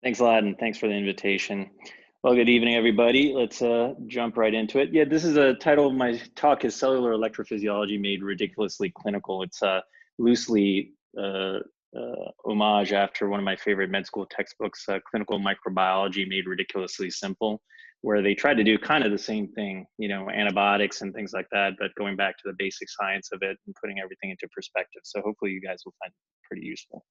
Thanks a lot, and thanks for the invitation. Well, good evening, everybody. Let's jump right into it. Yeah, this is a title of my talk is Cellular Electrophysiology Made Ridiculously Clinical. It's loosely homage after one of my favorite med school textbooks, Clinical Microbiology Made Ridiculously Simple, where they tried to do kind of the same thing, you know, antibiotics and things like that, but going back to the basic science of it and putting everything into perspective. So hopefully you guys will find it pretty useful.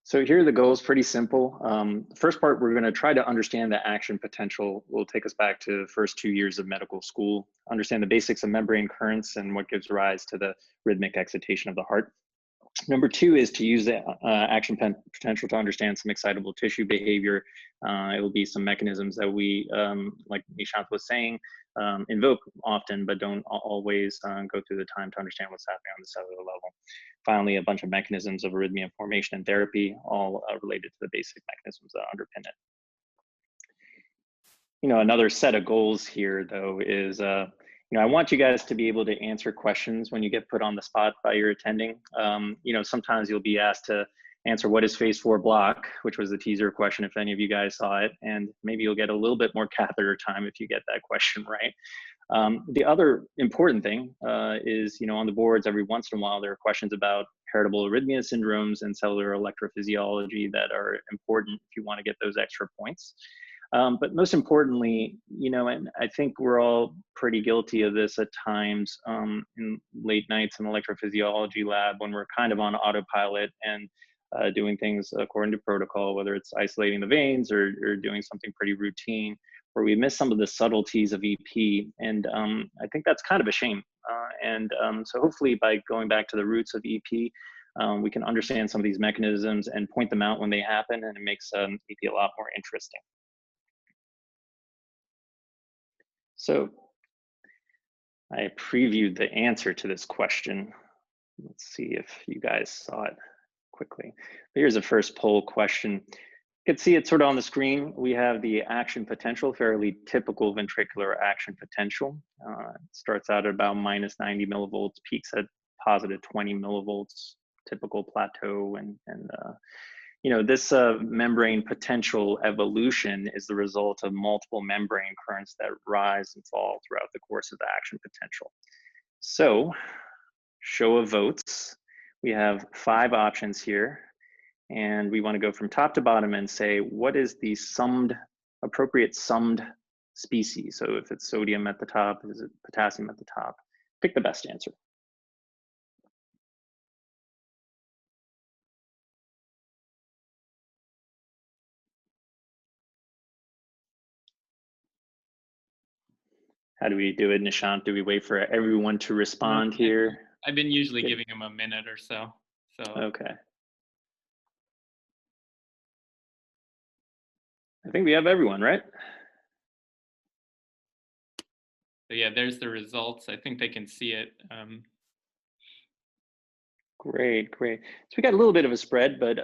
So here are the goals, pretty simple. The first part, we're going to try to understand the action potential. Will take us back to the first 2 years of medical school, understand the basics of membrane currents and what gives rise to the rhythmic excitation of the heart. Number two is to use the action potential to understand some excitable tissue behavior. It will be some mechanisms that we, like Nishant was saying, invoke often, but don't always go through the time to understand what's happening on the cellular level. Finally, a bunch of mechanisms of arrhythmia formation and therapy, all related to the basic mechanisms that underpin it. You know, another set of goals here, though, is you know, I want you guys to be able to answer questions when you get put on the spot by your attending. You know, sometimes you'll be asked to answer what is phase 4 block, which was the teaser question if any of you guys saw it, and maybe you'll get a little bit more catheter time if you get that question right. The other important thing is, you know, on the boards every once in a while, there are questions about heritable arrhythmia syndromes and cellular electrophysiology that are important if you want to get those extra points. But most importantly, you know, and I think we're all pretty guilty of this at times in late nights in the electrophysiology lab when we're kind of on autopilot and doing things according to protocol, whether it's isolating the veins or doing something pretty routine, where we miss some of the subtleties of EP. And I think that's kind of a shame. So hopefully by going back to the roots of EP, we can understand some of these mechanisms and point them out when they happen, and it makes EP a lot more interesting. So I previewed the answer to this question. Let's see if you guys saw it quickly. But here's the first poll question. You can see it sort of on the screen. We have the action potential, fairly typical ventricular action potential. It starts out at about minus 90 millivolts, peaks at positive 20 millivolts, typical plateau. And you know, this membrane potential evolution is the result of multiple membrane currents that rise and fall throughout the course of the action potential. So, show of votes. We have 5 options here, and we want to go from top to bottom and say, what is the appropriate summed species? So if it's sodium at the top, is it potassium at the top? Pick the best answer. How do we do it, Nishant? Do we wait for everyone to respond here? I've been usually giving them a minute or so. Okay. I think we have everyone, right? So yeah, there's the results. I think they can see it. Great. So we got a little bit of a spread, but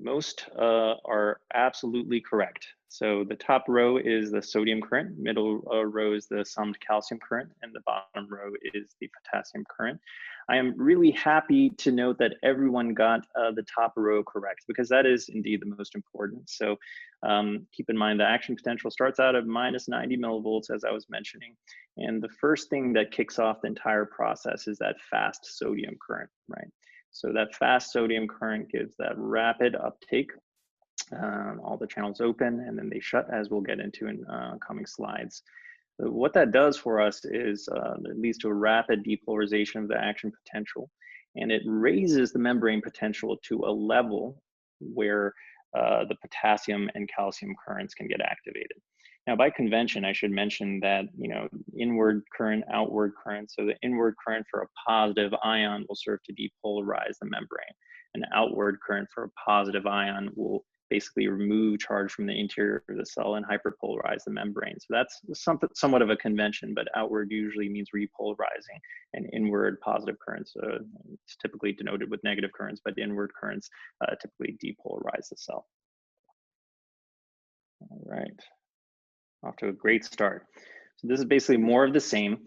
most are absolutely correct. So the top row is the sodium current, middle row is the summed calcium current, and the bottom row is the potassium current. I am really happy to note that everyone got the top row correct, because that is indeed the most important. So keep in mind the action potential starts out at minus 90 millivolts, as I was mentioning. And the first thing that kicks off the entire process is that fast sodium current, right? So that fast sodium current gives that rapid uptake. All the channels open and then they shut, as we'll get into in coming slides. So what that does for us is it leads to a rapid depolarization of the action potential, and it raises the membrane potential to a level where the potassium and calcium currents can get activated. Now, by convention, I should mention that, you know, inward current, outward current. So the inward current for a positive ion will serve to depolarize the membrane. An outward current for a positive ion will basically remove charge from the interior of the cell and hyperpolarize the membrane. So that's somewhat of a convention, but outward usually means repolarizing, and inward positive currents is typically denoted with negative currents, but inward currents typically depolarize the cell. All right. Off to a great start. So this is basically more of the same.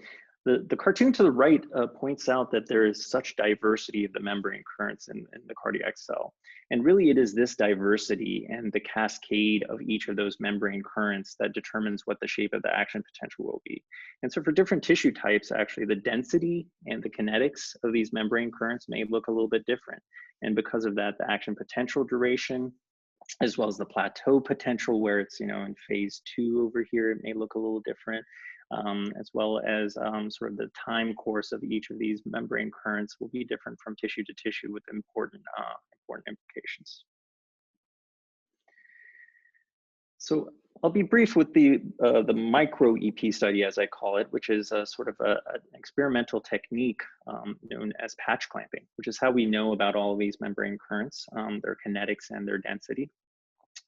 The cartoon to the right points out that there is such diversity of the membrane currents in the cardiac cell. And really it is this diversity and the cascade of each of those membrane currents that determines what the shape of the action potential will be. And so for different tissue types, actually the density and the kinetics of these membrane currents may look a little bit different. And because of that, the action potential duration, as well as the plateau potential where it's, in phase 2 over here, it may look a little different. As well as sort of the time course of each of these membrane currents will be different from tissue to tissue with important implications. So I'll be brief with the micro EP study, as I call it, which is a sort of an experimental technique known as patch clamping, which is how we know about all of these membrane currents, their kinetics and their density.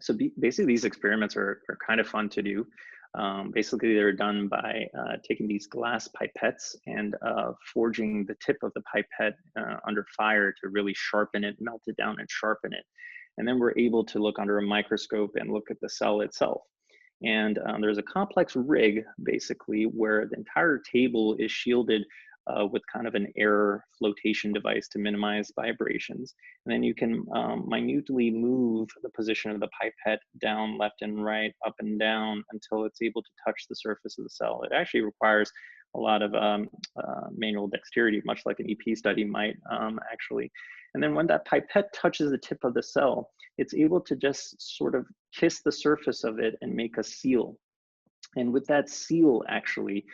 So basically these experiments are kind of fun to do. Basically, they're done by taking these glass pipettes and forging the tip of the pipette under fire to really sharpen it, melt it down and sharpen it. And then we're able to look under a microscope and look at the cell itself. And there's a complex rig, basically, where the entire table is shielded with kind of an air flotation device to minimize vibrations. And then you can minutely move the position of the pipette down, left and right, up and down until it's able to touch the surface of the cell. It actually requires a lot of manual dexterity, much like an EP study might actually. And then when that pipette touches the tip of the cell, it's able to just sort of kiss the surface of it and make a seal. And with that seal, actually,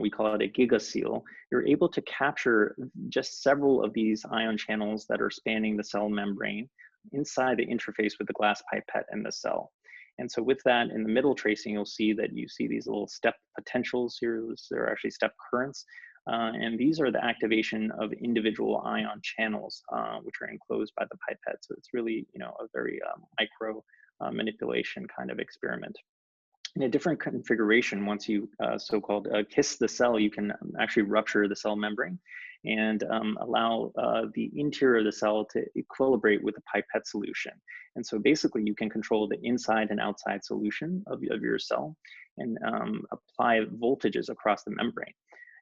we call it a gigaseal, you're able to capture just several of these ion channels that are spanning the cell membrane inside the interface with the glass pipette and the cell. And so with that, in the middle tracing, you'll see that you see these little step potentials here. They're actually step currents. And these are the activation of individual ion channels, which are enclosed by the pipette. So it's really, a very micro manipulation kind of experiment. In a different configuration, once you so-called kiss the cell, you can actually rupture the cell membrane and allow the interior of the cell to equilibrate with the pipette solution. And so basically you can control the inside and outside solution of your cell and apply voltages across the membrane.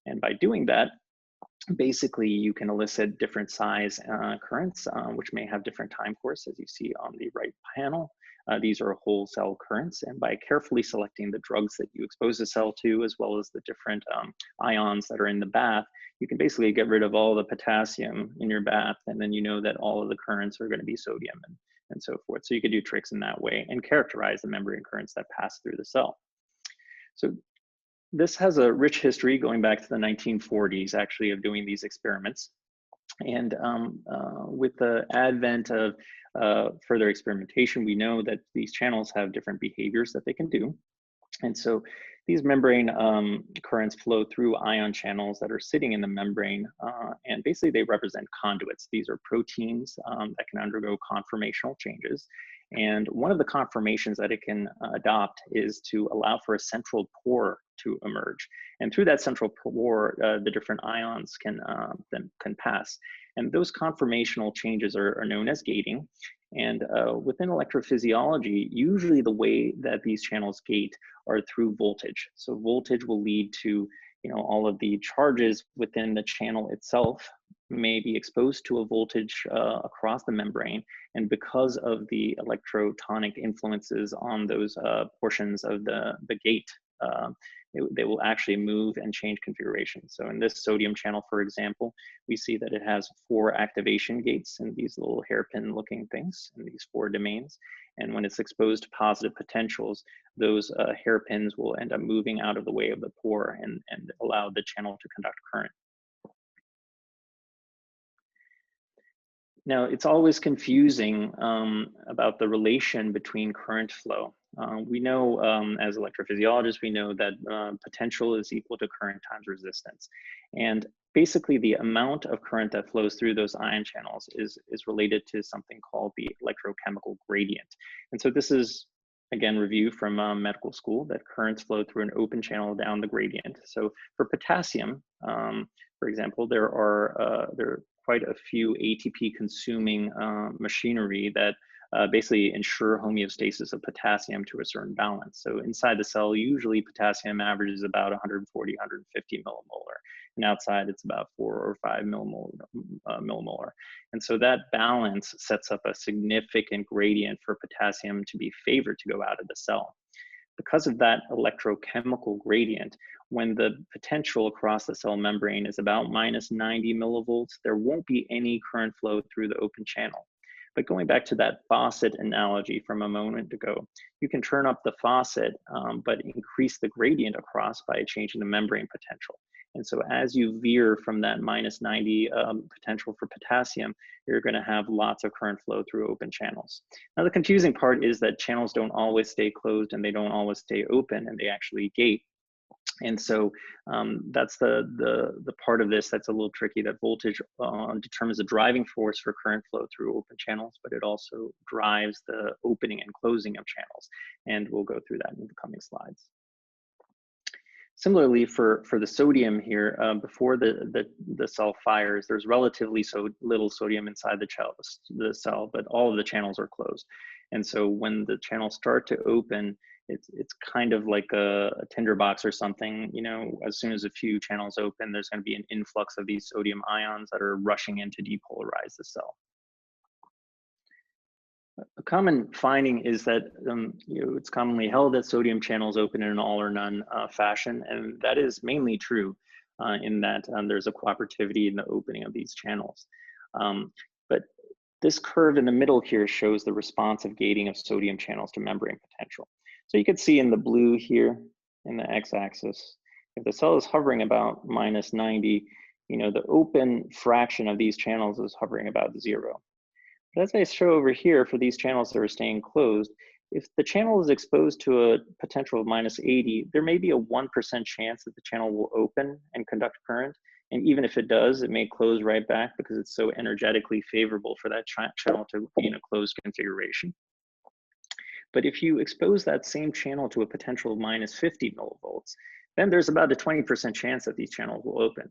And by doing that, basically you can elicit different size currents, which may have different time course, as you see on the right panel. These are whole cell currents, and by carefully selecting the drugs that you expose the cell to, as well as the different ions that are in the bath, you can basically get rid of all the potassium in your bath, and then you know that all of the currents are going to be sodium and so forth. So you could do tricks in that way and characterize the membrane currents that pass through the cell. So this has a rich history going back to the 1940s, actually, of doing these experiments. And with the advent of further experimentation, we know that these channels have different behaviors that they can do. And so these membrane currents flow through ion channels that are sitting in the membrane, and basically they represent conduits. These are proteins that can undergo conformational changes. And one of the conformations that it can adopt is to allow for a central pore to emerge. And through that central pore, the different ions can pass. And those conformational changes are known as gating. And within electrophysiology, usually the way that these channels gate are through voltage. So voltage will lead to, all of the charges within the channel itself may be exposed to a voltage across the membrane. And because of the electrotonic influences on those portions of the gate, they will actually move and change configuration. So in this sodium channel, for example, we see that it has 4 activation gates in these little hairpin looking things in these 4 domains. And when it's exposed to positive potentials, those hairpins will end up moving out of the way of the pore and allow the channel to conduct current. Now, it's always confusing about the relation between current flow. We know, as electrophysiologists, we know that potential is equal to current times resistance. And basically, the amount of current that flows through those ion channels is related to something called the electrochemical gradient. And so this is, again, review from medical school, that currents flow through an open channel down the gradient. So for potassium, for example, there are quite a few ATP consuming machinery that basically ensure homeostasis of potassium to a certain balance. So inside the cell, usually potassium averages about 140, 150 millimolar, and outside it's about 4 or 5 millimolar. And so that balance sets up a significant gradient for potassium to be favored to go out of the cell. Because of that electrochemical gradient, when the potential across the cell membrane is about minus 90 millivolts, there won't be any current flow through the open channel. But going back to that faucet analogy from a moment ago, you can turn up the faucet, but increase the gradient across by changing the membrane potential. And so as you veer from that minus 90 potential for potassium, you're going to have lots of current flow through open channels. Now, the confusing part is that channels don't always stay closed and they don't always stay open, and they actually gate. And so that's the part of this that's a little tricky, that voltage determines the driving force for current flow through open channels, but it also drives the opening and closing of channels. And we'll go through that in the coming slides. Similarly, for the sodium here, before the cell fires, there's relatively little sodium inside the cell, but all of the channels are closed. And so when the channels start to open, it's kind of like a tinderbox or something. You know, as soon as a few channels open, there's going to be an influx of these sodium ions that are rushing in to depolarize the cell. A common finding is that it's commonly held that sodium channels open in an all or none fashion, and that is mainly true in that there's a cooperativity in the opening of these channels. But this curve in the middle here shows the responsive gating of sodium channels to membrane potential. So you can see in the blue here in the x-axis, if the cell is hovering about minus 90, the open fraction of these channels is hovering about 0. But as I show over here, for these channels that are staying closed, if the channel is exposed to a potential of minus 80, there may be a 1% chance that the channel will open and conduct current. And even if it does, it may close right back because it's so energetically favorable for that channel to be in a closed configuration. But if you expose that same channel to a potential of minus 50 millivolts, then there's about a 20% chance that these channels will open.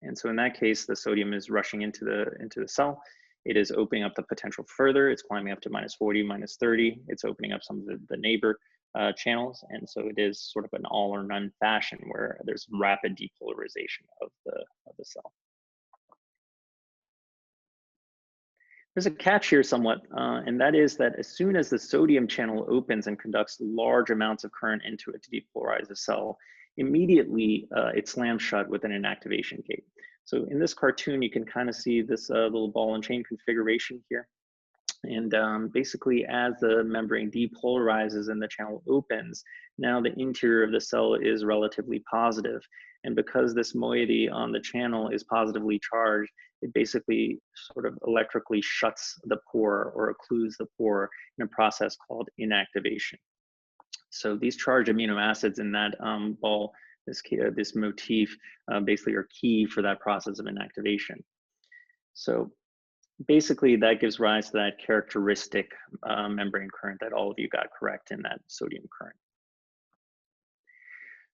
And so in that case, the sodium is rushing into the cell. It is opening up the potential further. It's climbing up to minus 40, minus 30. It's opening up some of the neighbor channels. And so it is sort of an all or none fashion where there's rapid depolarization of the cell. There's a catch here somewhat, and that is that as soon as the sodium channel opens and conducts large amounts of current into it to depolarize the cell, immediately it slams shut with an inactivation gate. So in this cartoon, you can kind of see this little ball and chain configuration here. And basically, as the membrane depolarizes and the channel opens, now the interior of the cell is relatively positive. And because this moiety on the channel is positively charged, it basically sort of electrically shuts the pore or occludes the pore in a process called inactivation. So these charged amino acids in that ball, this motif, basically are key for that process of inactivation. So basically, that gives rise to that characteristic membrane current that all of you got correct in that sodium current.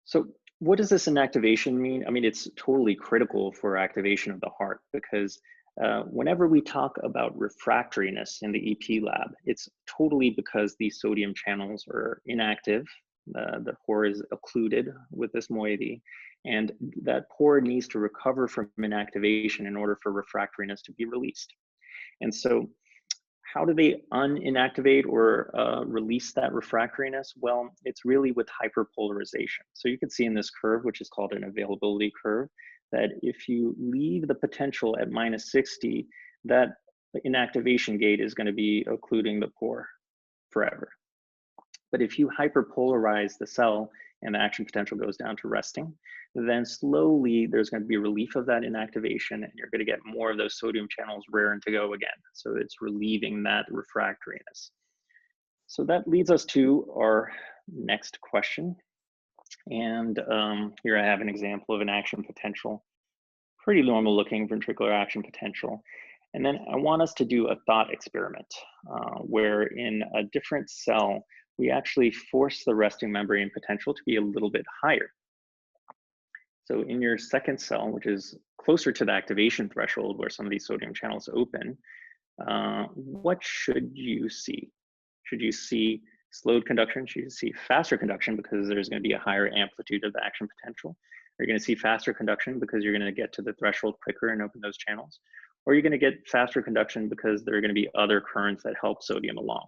So what does this inactivation mean? I mean, it's totally critical for activation of the heart, because whenever we talk about refractoriness in the EP lab, it's totally because these sodium channels are inactive. The pore is occluded with this moiety, and that pore needs to recover from inactivation in order for refractoriness to be released. And so how do they uninactivate or release that refractoriness? Well, it's really with hyperpolarization. So you can see in this curve, which is called an availability curve, that if you leave the potential at minus 60, that inactivation gate is going to be occluding the pore forever. But if you hyperpolarize the cell and the action potential goes down to resting, then slowly there's going to be relief of that inactivation, and you're going to get more of those sodium channels raring to go again. So it's relieving that refractoriness. So that leads us to our next question. And here I have an example of an action potential, pretty normal looking ventricular action potential. And then I want us to do a thought experiment where in a different cell, we actually force the resting membrane potential to be a little bit higher. So in your second cell, which is closer to the activation threshold where some of these sodium channels open, what should you see? Should you see slowed conduction? Should you see faster conduction because there's going to be a higher amplitude of action potential? Are you going to see faster conduction because you're going to get to the threshold quicker and open those channels? Or are you going to get faster conduction because there are going to be other currents that help sodium along?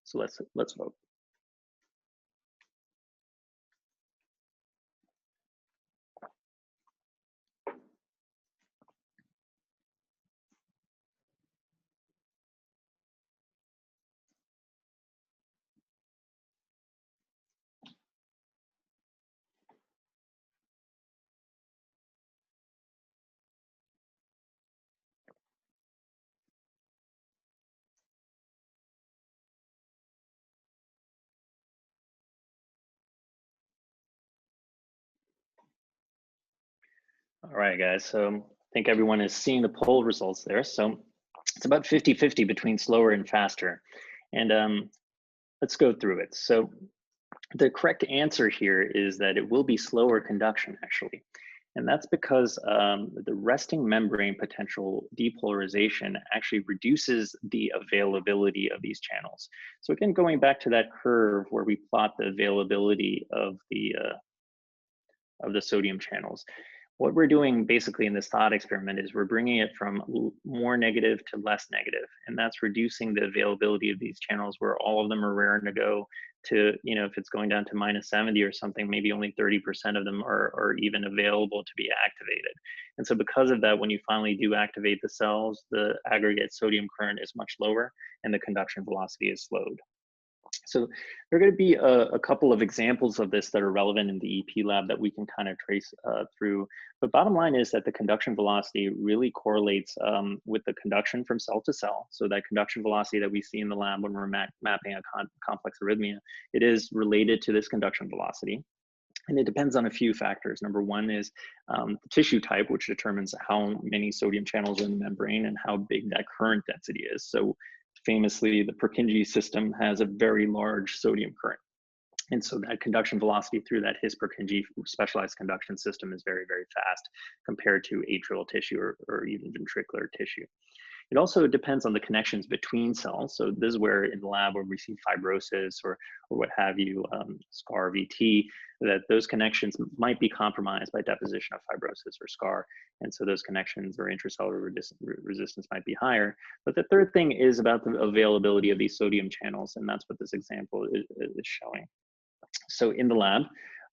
So let's vote. All right, guys. So I think everyone is seeing the poll results there. So it's about 50-50 between slower and faster. And let's go through it. So the correct answer here is that it will be slower conduction, actually. And that's because the resting membrane potential depolarization actually reduces the availability of these channels. So again, going back to that curve where we plot the availability of the sodium channels, what we're doing basically in this thought experiment is we're bringing it from more negative to less negative, and that's reducing the availability of these channels where all of them are raring to go to, you know, if it's going down to -70 or something, maybe only 30% of them are even available to be activated. And so because of that, when you finally do activate the cells, the aggregate sodium current is much lower and the conduction velocity is slowed. So there are going to be a couple of examples of this that are relevant in the EP lab that we can kind of trace through. But bottom line is that the conduction velocity really correlates with the conduction from cell to cell. So that conduction velocity that we see in the lab when we're mapping a complex arrhythmia, it is related to this conduction velocity. And it depends on a few factors. Number one is the tissue type, which determines how many sodium channels are in the membrane and how big that current density is. So famously, the Purkinje system has a very large sodium current. And so that conduction velocity through that His-Purkinje specialized conduction system is very, very fast compared to atrial tissue or even ventricular tissue. It also depends on the connections between cells. So this is where in the lab where we see fibrosis or what have you, scar VT, that those connections might be compromised by deposition of fibrosis or scar. And so those connections or intracellular resistance might be higher. But the third thing is about the availability of these sodium channels. And that's what this example is showing. So in the lab,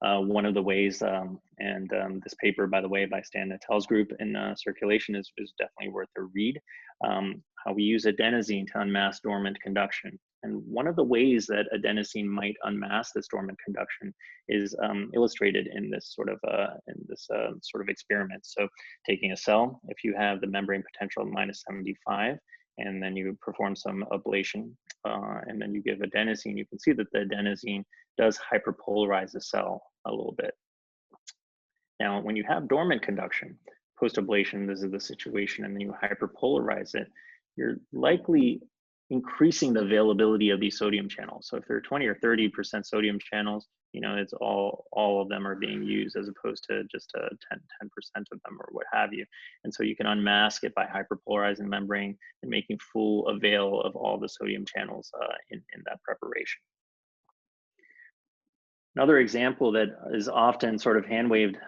one of the ways, this paper, by the way, by Stan Nattel's group in Circulation is definitely worth a read, how we use adenosine to unmask dormant conduction. And one of the ways that adenosine might unmask this dormant conduction is illustrated in this sort of experiment. So taking a cell, if you have the membrane potential of -75, and then you perform some ablation, and then you give adenosine, you can see that the adenosine does hyperpolarize the cell a little bit. Now, when you have dormant conduction, post-ablation, this is the situation, and then you hyperpolarize it, you're likely increasing the availability of these sodium channels. So if there are 20 or 30% sodium channels, you know, it's all of them are being used as opposed to just 10% of them or what have you. And so you can unmask it by hyperpolarizing the membrane and making full avail of all the sodium channels in that preparation. Another example that is often sort of hand-waved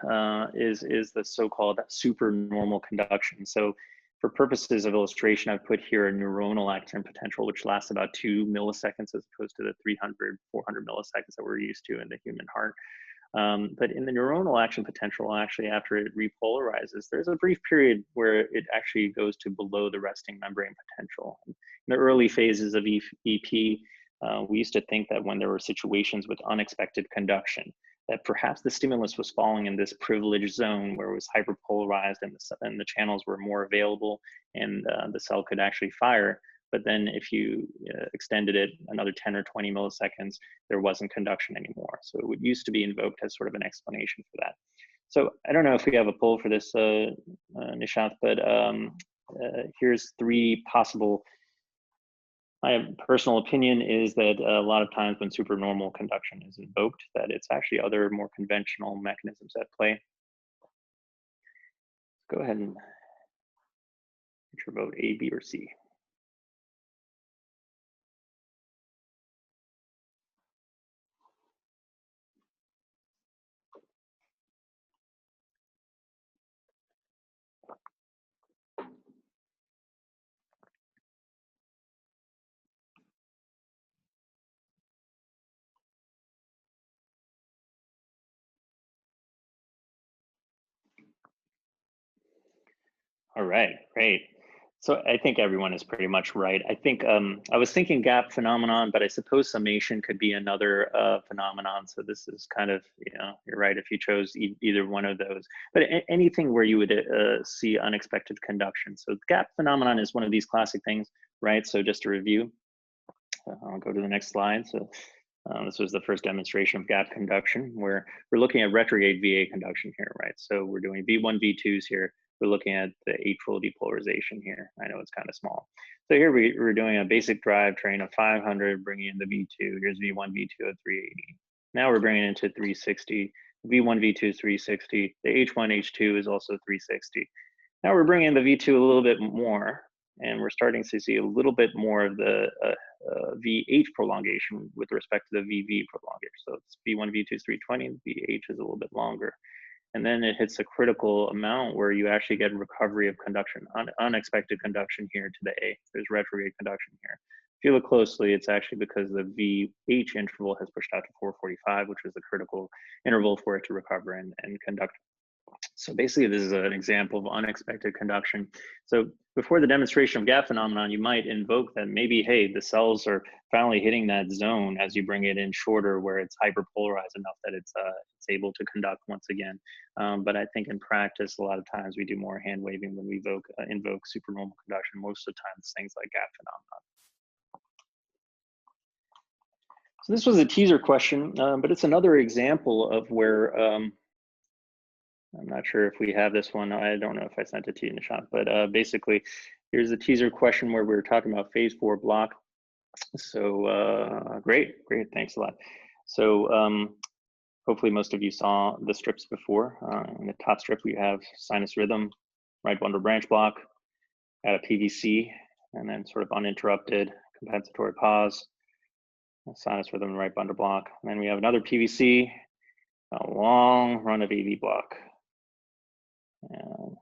is the so-called supernormal conduction. So for purposes of illustration, I've put here a neuronal action potential, which lasts about 2 milliseconds as opposed to the 300, 400 milliseconds that we're used to in the human heart. But in the neuronal action potential, actually, after it repolarizes, there's a brief period where it actually goes to below the resting membrane potential. In the early phases of EP, we used to think that when there were situations with unexpected conduction, that perhaps the stimulus was falling in this privileged zone where it was hyperpolarized and the channels were more available and the cell could actually fire. But then if you extended it another 10 or 20 milliseconds, there wasn't conduction anymore. So it used to be invoked as sort of an explanation for that. So I don't know if we have a poll for this, Nishat, but here's 3 possible. My personal opinion is that a lot of times when supernormal conduction is invoked, that it's actually other more conventional mechanisms at play. Go ahead and your vote A, B, or C. All right, great. So I think everyone is pretty much right. I think I was thinking gap phenomenon, but I suppose summation could be another phenomenon. So this is kind of, you're right if you chose either one of those. But anything where you would see unexpected conduction. So gap phenomenon is one of these classic things, right? So just to review, I'll go to the next slide. So this was the first demonstration of gap conduction, where we're looking at retrograde VA conduction here, right? So we're doing V1, V2s here. We're looking at the atrial depolarization here. I know it's kind of small. So here we're doing a basic drivetrain of 500, bringing in the V2. Here's V1, V2 at 380. Now we're bringing it into 360. V1, V2 is 360. The H1, H2 is also 360. Now we're bringing the V2 a little bit more, and we're starting to see a little bit more of the VH prolongation with respect to the VV prolongation. So it's V1, V2 is 320, VH is a little bit longer. And then it hits a critical amount where you actually get recovery of conduction, unexpected conduction here to the A. There's retrograde conduction here. If you look closely, it's actually because the VH interval has pushed out to 445, which was the critical interval for it to recover and conduct. So basically, this is an example of unexpected conduction. So before the demonstration of gap phenomenon, you might invoke that maybe, hey, the cells are finally hitting that zone as you bring it in shorter, where it's hyperpolarized enough that it's able to conduct once again. But I think in practice, a lot of times we do more hand waving when we invoke supernormal conduction. Most of the time, it's things like gap phenomenon. So this was a teaser question, but it's another example of where I'm not sure if we have this one. I don't know if I sent it to you, Nishant, but basically, here's a teaser question where we were talking about phase 4 block. So great, thanks a lot. So hopefully most of you saw the strips before. In the top strip, we have sinus rhythm, right bundle branch block, at a PVC, and then sort of uninterrupted compensatory pause, sinus rhythm, right bundle block. And then we have another PVC, a long run of AV block. And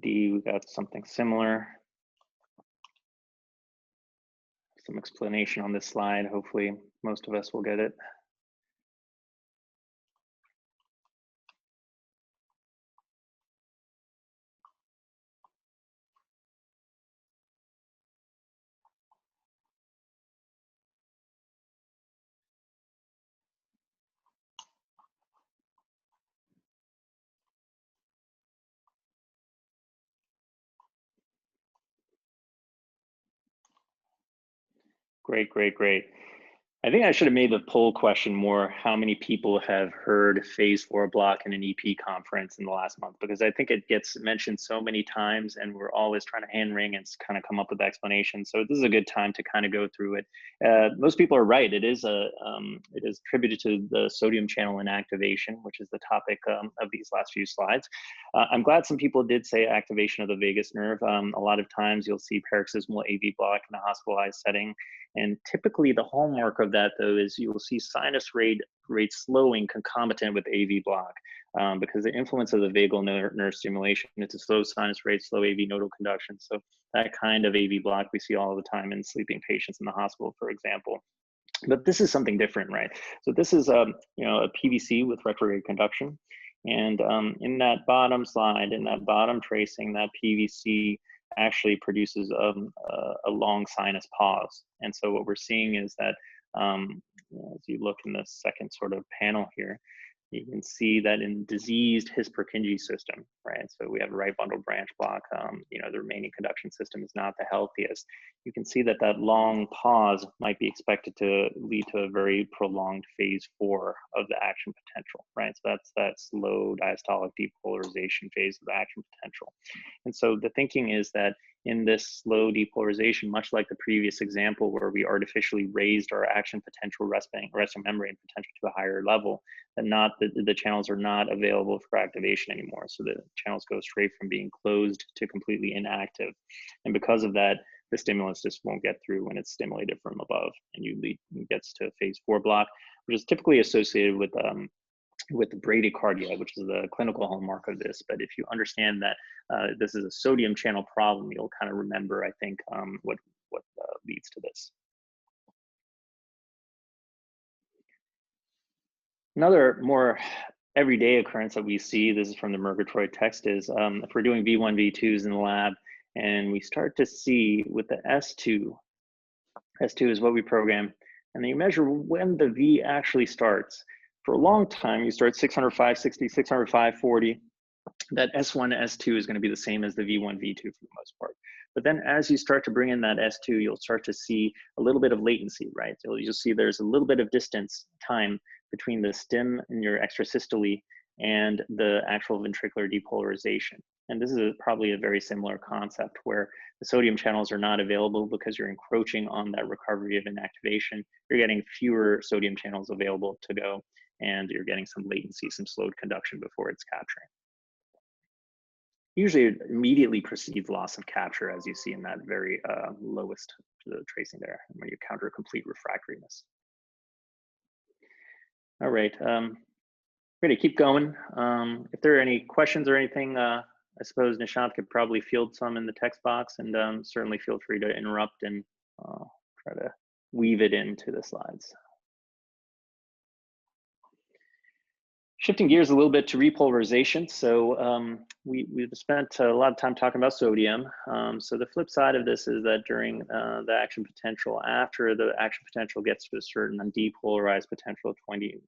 D, we got something similar. Some explanation on this slide. Hopefully most of us will get it. Great. I think I should have made the poll question more how many people have heard phase 4 block in an EP conference in the last month, because I think it gets mentioned so many times and we're always trying to hand wring and kind of come up with explanations. So this is a good time to kind of go through it. Most people are right. It is attributed to the sodium channel inactivation, which is the topic of these last few slides. I'm glad some people did say activation of the vagus nerve. A lot of times you'll see paroxysmal AV block in a hospitalized setting. And typically the hallmark of that, though, is you will see sinus rate slowing concomitant with AV block, because the influence of the vagal nerve stimulation, it's a slow sinus rate, slow AV nodal conduction. So that kind of AV block we see all the time in sleeping patients in the hospital, for example. But this is something different, right? So this is a PVC with retrograde conduction. And in that bottom slide, in that bottom tracing, that PVC actually produces a long sinus pause. And so what we're seeing is that as you look in the second sort of panel here, you can see that in diseased his Purkinje system, right? So we have a right bundle branch block. The remaining conduction system is not the healthiest. You can see that that long pause might be expected to lead to a very prolonged phase 4 of the action potential, right? So that's that slow diastolic depolarization phase of the action potential. And so the thinking is that in this slow depolarization, much like the previous example where we artificially raised our action potential resting membrane potential to a higher level, that the channels are not available for activation anymore. So the channels go straight from being closed to completely inactive. And because of that, the stimulus just won't get through when it's stimulated from above, and gets to phase 4 block, which is typically associated with bradycardia, which is the clinical hallmark of this. But if you understand that this is a sodium channel problem, you'll kind of remember, I think, what leads to this. Another more everyday occurrence that we see, this is from the Murgatroyd text, is if we're doing V1, V2s in the lab, and we start to see with the S2 is what we program, and then you measure when the V actually starts. For a long time, you start 600, 560, 600, 540. That S1, S2 is going to be the same as the V1, V2 for the most part. But then as you start to bring in that S2, you'll start to see a little bit of latency, right? So you'll see there's a little bit of distance time between the stim in your extrasystole and the actual ventricular depolarization. And this is probably a very similar concept where the sodium channels are not available because you're encroaching on that recovery of inactivation. You're getting fewer sodium channels available to go, and you're getting some latency, some slowed conduction before it's capturing. Usually it immediately precedes loss of capture, as you see in that very lowest tracing there, when you counter complete refractoriness. All right, we're going to keep going. If there are any questions or anything, I suppose Nishant could probably field some in the text box, and certainly feel free to interrupt and try to weave it into the slides. Shifting gears a little bit to repolarization. So we've spent a lot of time talking about sodium. So the flip side of this is that during the action potential, after the action potential gets to a certain depolarized potential of 20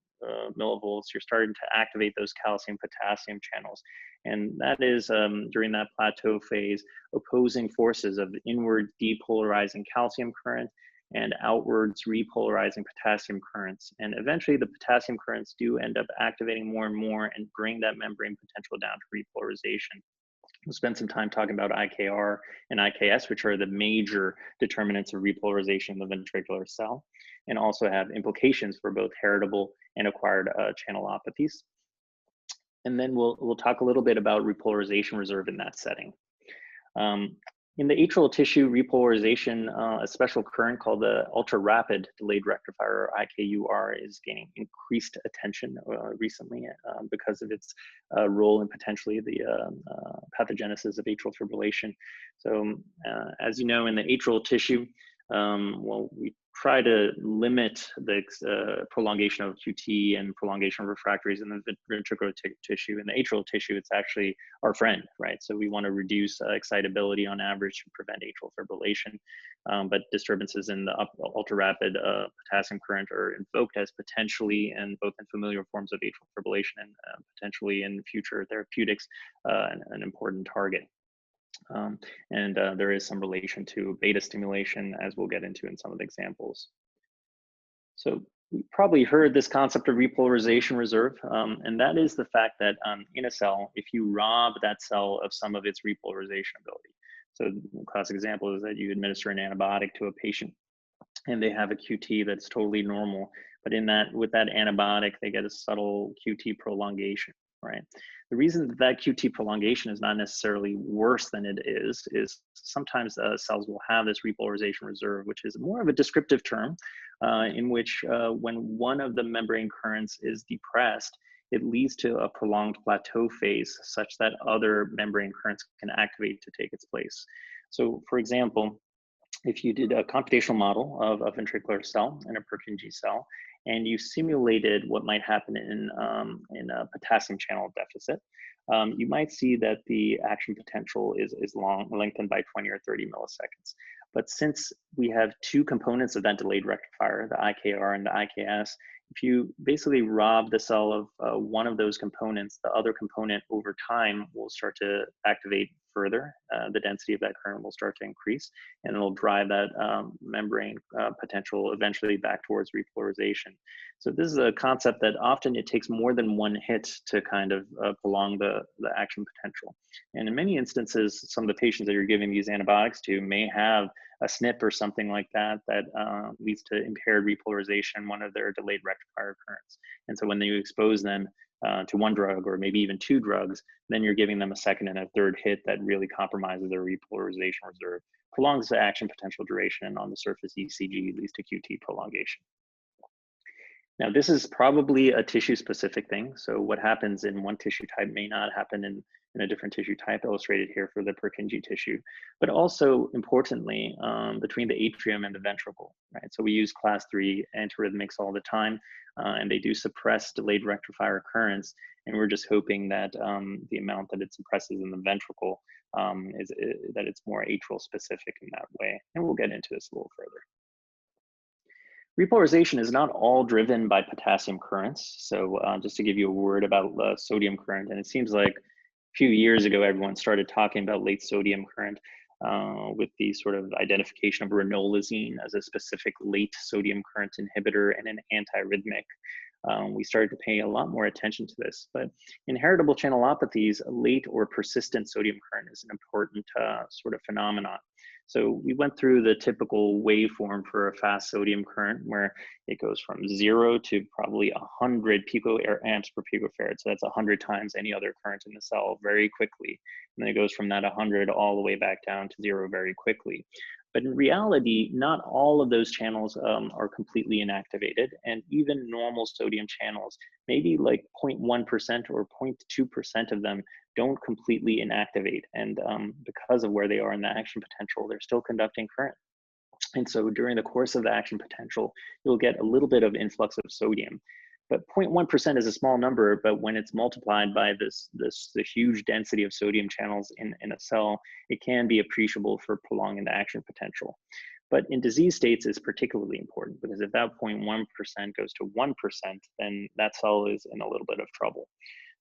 millivolts, you're starting to activate those calcium-potassium channels. And that is, during that plateau phase, opposing forces of inward depolarizing calcium current and outwards repolarizing potassium currents. And eventually the potassium currents do end up activating more and more and bring that membrane potential down to repolarization. We'll spend some time talking about IKR and IKS, which are the major determinants of repolarization in the ventricular cell, and also have implications for both heritable and acquired channelopathies. And then we'll talk a little bit about repolarization reserve in that setting. In the atrial tissue repolarization, a special current called the ultra-rapid delayed rectifier, or IKUR, is gaining increased attention recently because of its role in potentially the pathogenesis of atrial fibrillation. So as you know, in the atrial tissue, well, we try to limit the prolongation of QT and prolongation of refractories in the ventricular tissue. In the atrial tissue, it's actually our friend, right? So we want to reduce excitability on average to prevent atrial fibrillation. But disturbances in the ultra-rapid potassium current are invoked as potentially, and both in familiar forms of atrial fibrillation and potentially in future therapeutics, an important target. There is some relation to beta stimulation, as we'll get into in some of the examples. So you probably heard this concept of repolarization reserve, and that is the fact that in a cell, if you rob that cell of some of its repolarization ability. So the classic example is that you administer an antibiotic to a patient and they have a QT that's totally normal, but with that antibiotic, they get a subtle QT prolongation, right? The reason that QT prolongation is not necessarily worse than it is sometimes cells will have this repolarization reserve, which is more of a descriptive term in which when one of the membrane currents is depressed, it leads to a prolonged plateau phase such that other membrane currents can activate to take its place. So for example, if you did a computational model of a ventricular cell and a Purkinje cell, and you simulated what might happen in a potassium channel deficit, you might see that the action potential is lengthened by 20 or 30 milliseconds. But since we have two components of that delayed rectifier, the IKR and the IKS, if you basically rob the cell of one of those components, the other component over time will start to activate further, the density of that current will start to increase, and it'll drive that membrane potential eventually back towards repolarization. So this is a concept that often it takes more than one hit to kind of prolong the action potential. And in many instances, some of the patients that you're giving these antibiotics to may have a SNP or something like that that leads to impaired repolarization, one of their delayed rectifier currents. And so when you expose them to one drug or maybe even two drugs, then you're giving them a second and a third hit that really compromises their repolarization reserve, prolongs the action potential duration, and on the surface ECG leads to QT prolongation. Now, this is probably a tissue-specific thing. So what happens in one tissue type may not happen in a different tissue type, illustrated here for the Purkinje tissue. But also, importantly, between the atrium and the ventricle, right? So we use class 3 antiarrhythmics all the time, and they do suppress delayed rectifier currents. And we're just hoping that the amount that it suppresses in the ventricle that it's more atrial specific in that way. And we'll get into this a little further. Repolarization is not all driven by potassium currents. So just to give you a word about sodium current, and it seems like a few years ago, everyone started talking about late sodium current with the sort of identification of ranolazine as a specific late sodium current inhibitor and an antiarrhythmic. We started to pay a lot more attention to this, but in heritable channelopathies, a late or persistent sodium current is an important sort of phenomenon. So we went through the typical waveform for a fast sodium current where it goes from 0 to probably 100 picoamps per picofarad. So that's 100 times any other current in the cell very quickly. And then it goes from that 100 all the way back down to 0 very quickly. But in reality, not all of those channels are completely inactivated. And even normal sodium channels, maybe like 0.1% or 0.2% of them don't completely inactivate. And because of where they are in the action potential, they're still conducting current. And so during the course of the action potential, you'll get a little bit of influx of sodium. But 0.1% is a small number, but when it's multiplied by the huge density of sodium channels in a cell, it can be appreciable for prolonging the action potential. But in disease states, it's particularly important because if that 0.1% goes to 1%, then that cell is in a little bit of trouble.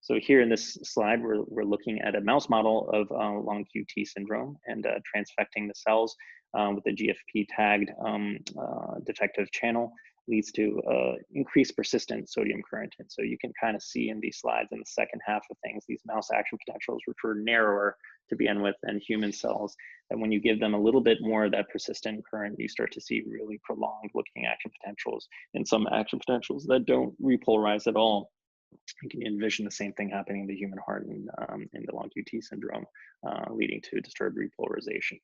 So here in this slide, we're looking at a mouse model of long QT syndrome and transfecting the cells with the GFP tagged defective channel leads to increased persistent sodium current. And so you can kind of see in these slides in the second half of things, these mouse action potentials, which were narrower to begin with than human cells, that when you give them a little bit more of that persistent current, you start to see really prolonged looking action potentials and some action potentials that don't repolarize at all. You can envision the same thing happening in the human heart in the long QT syndrome, leading to disturbed repolarization.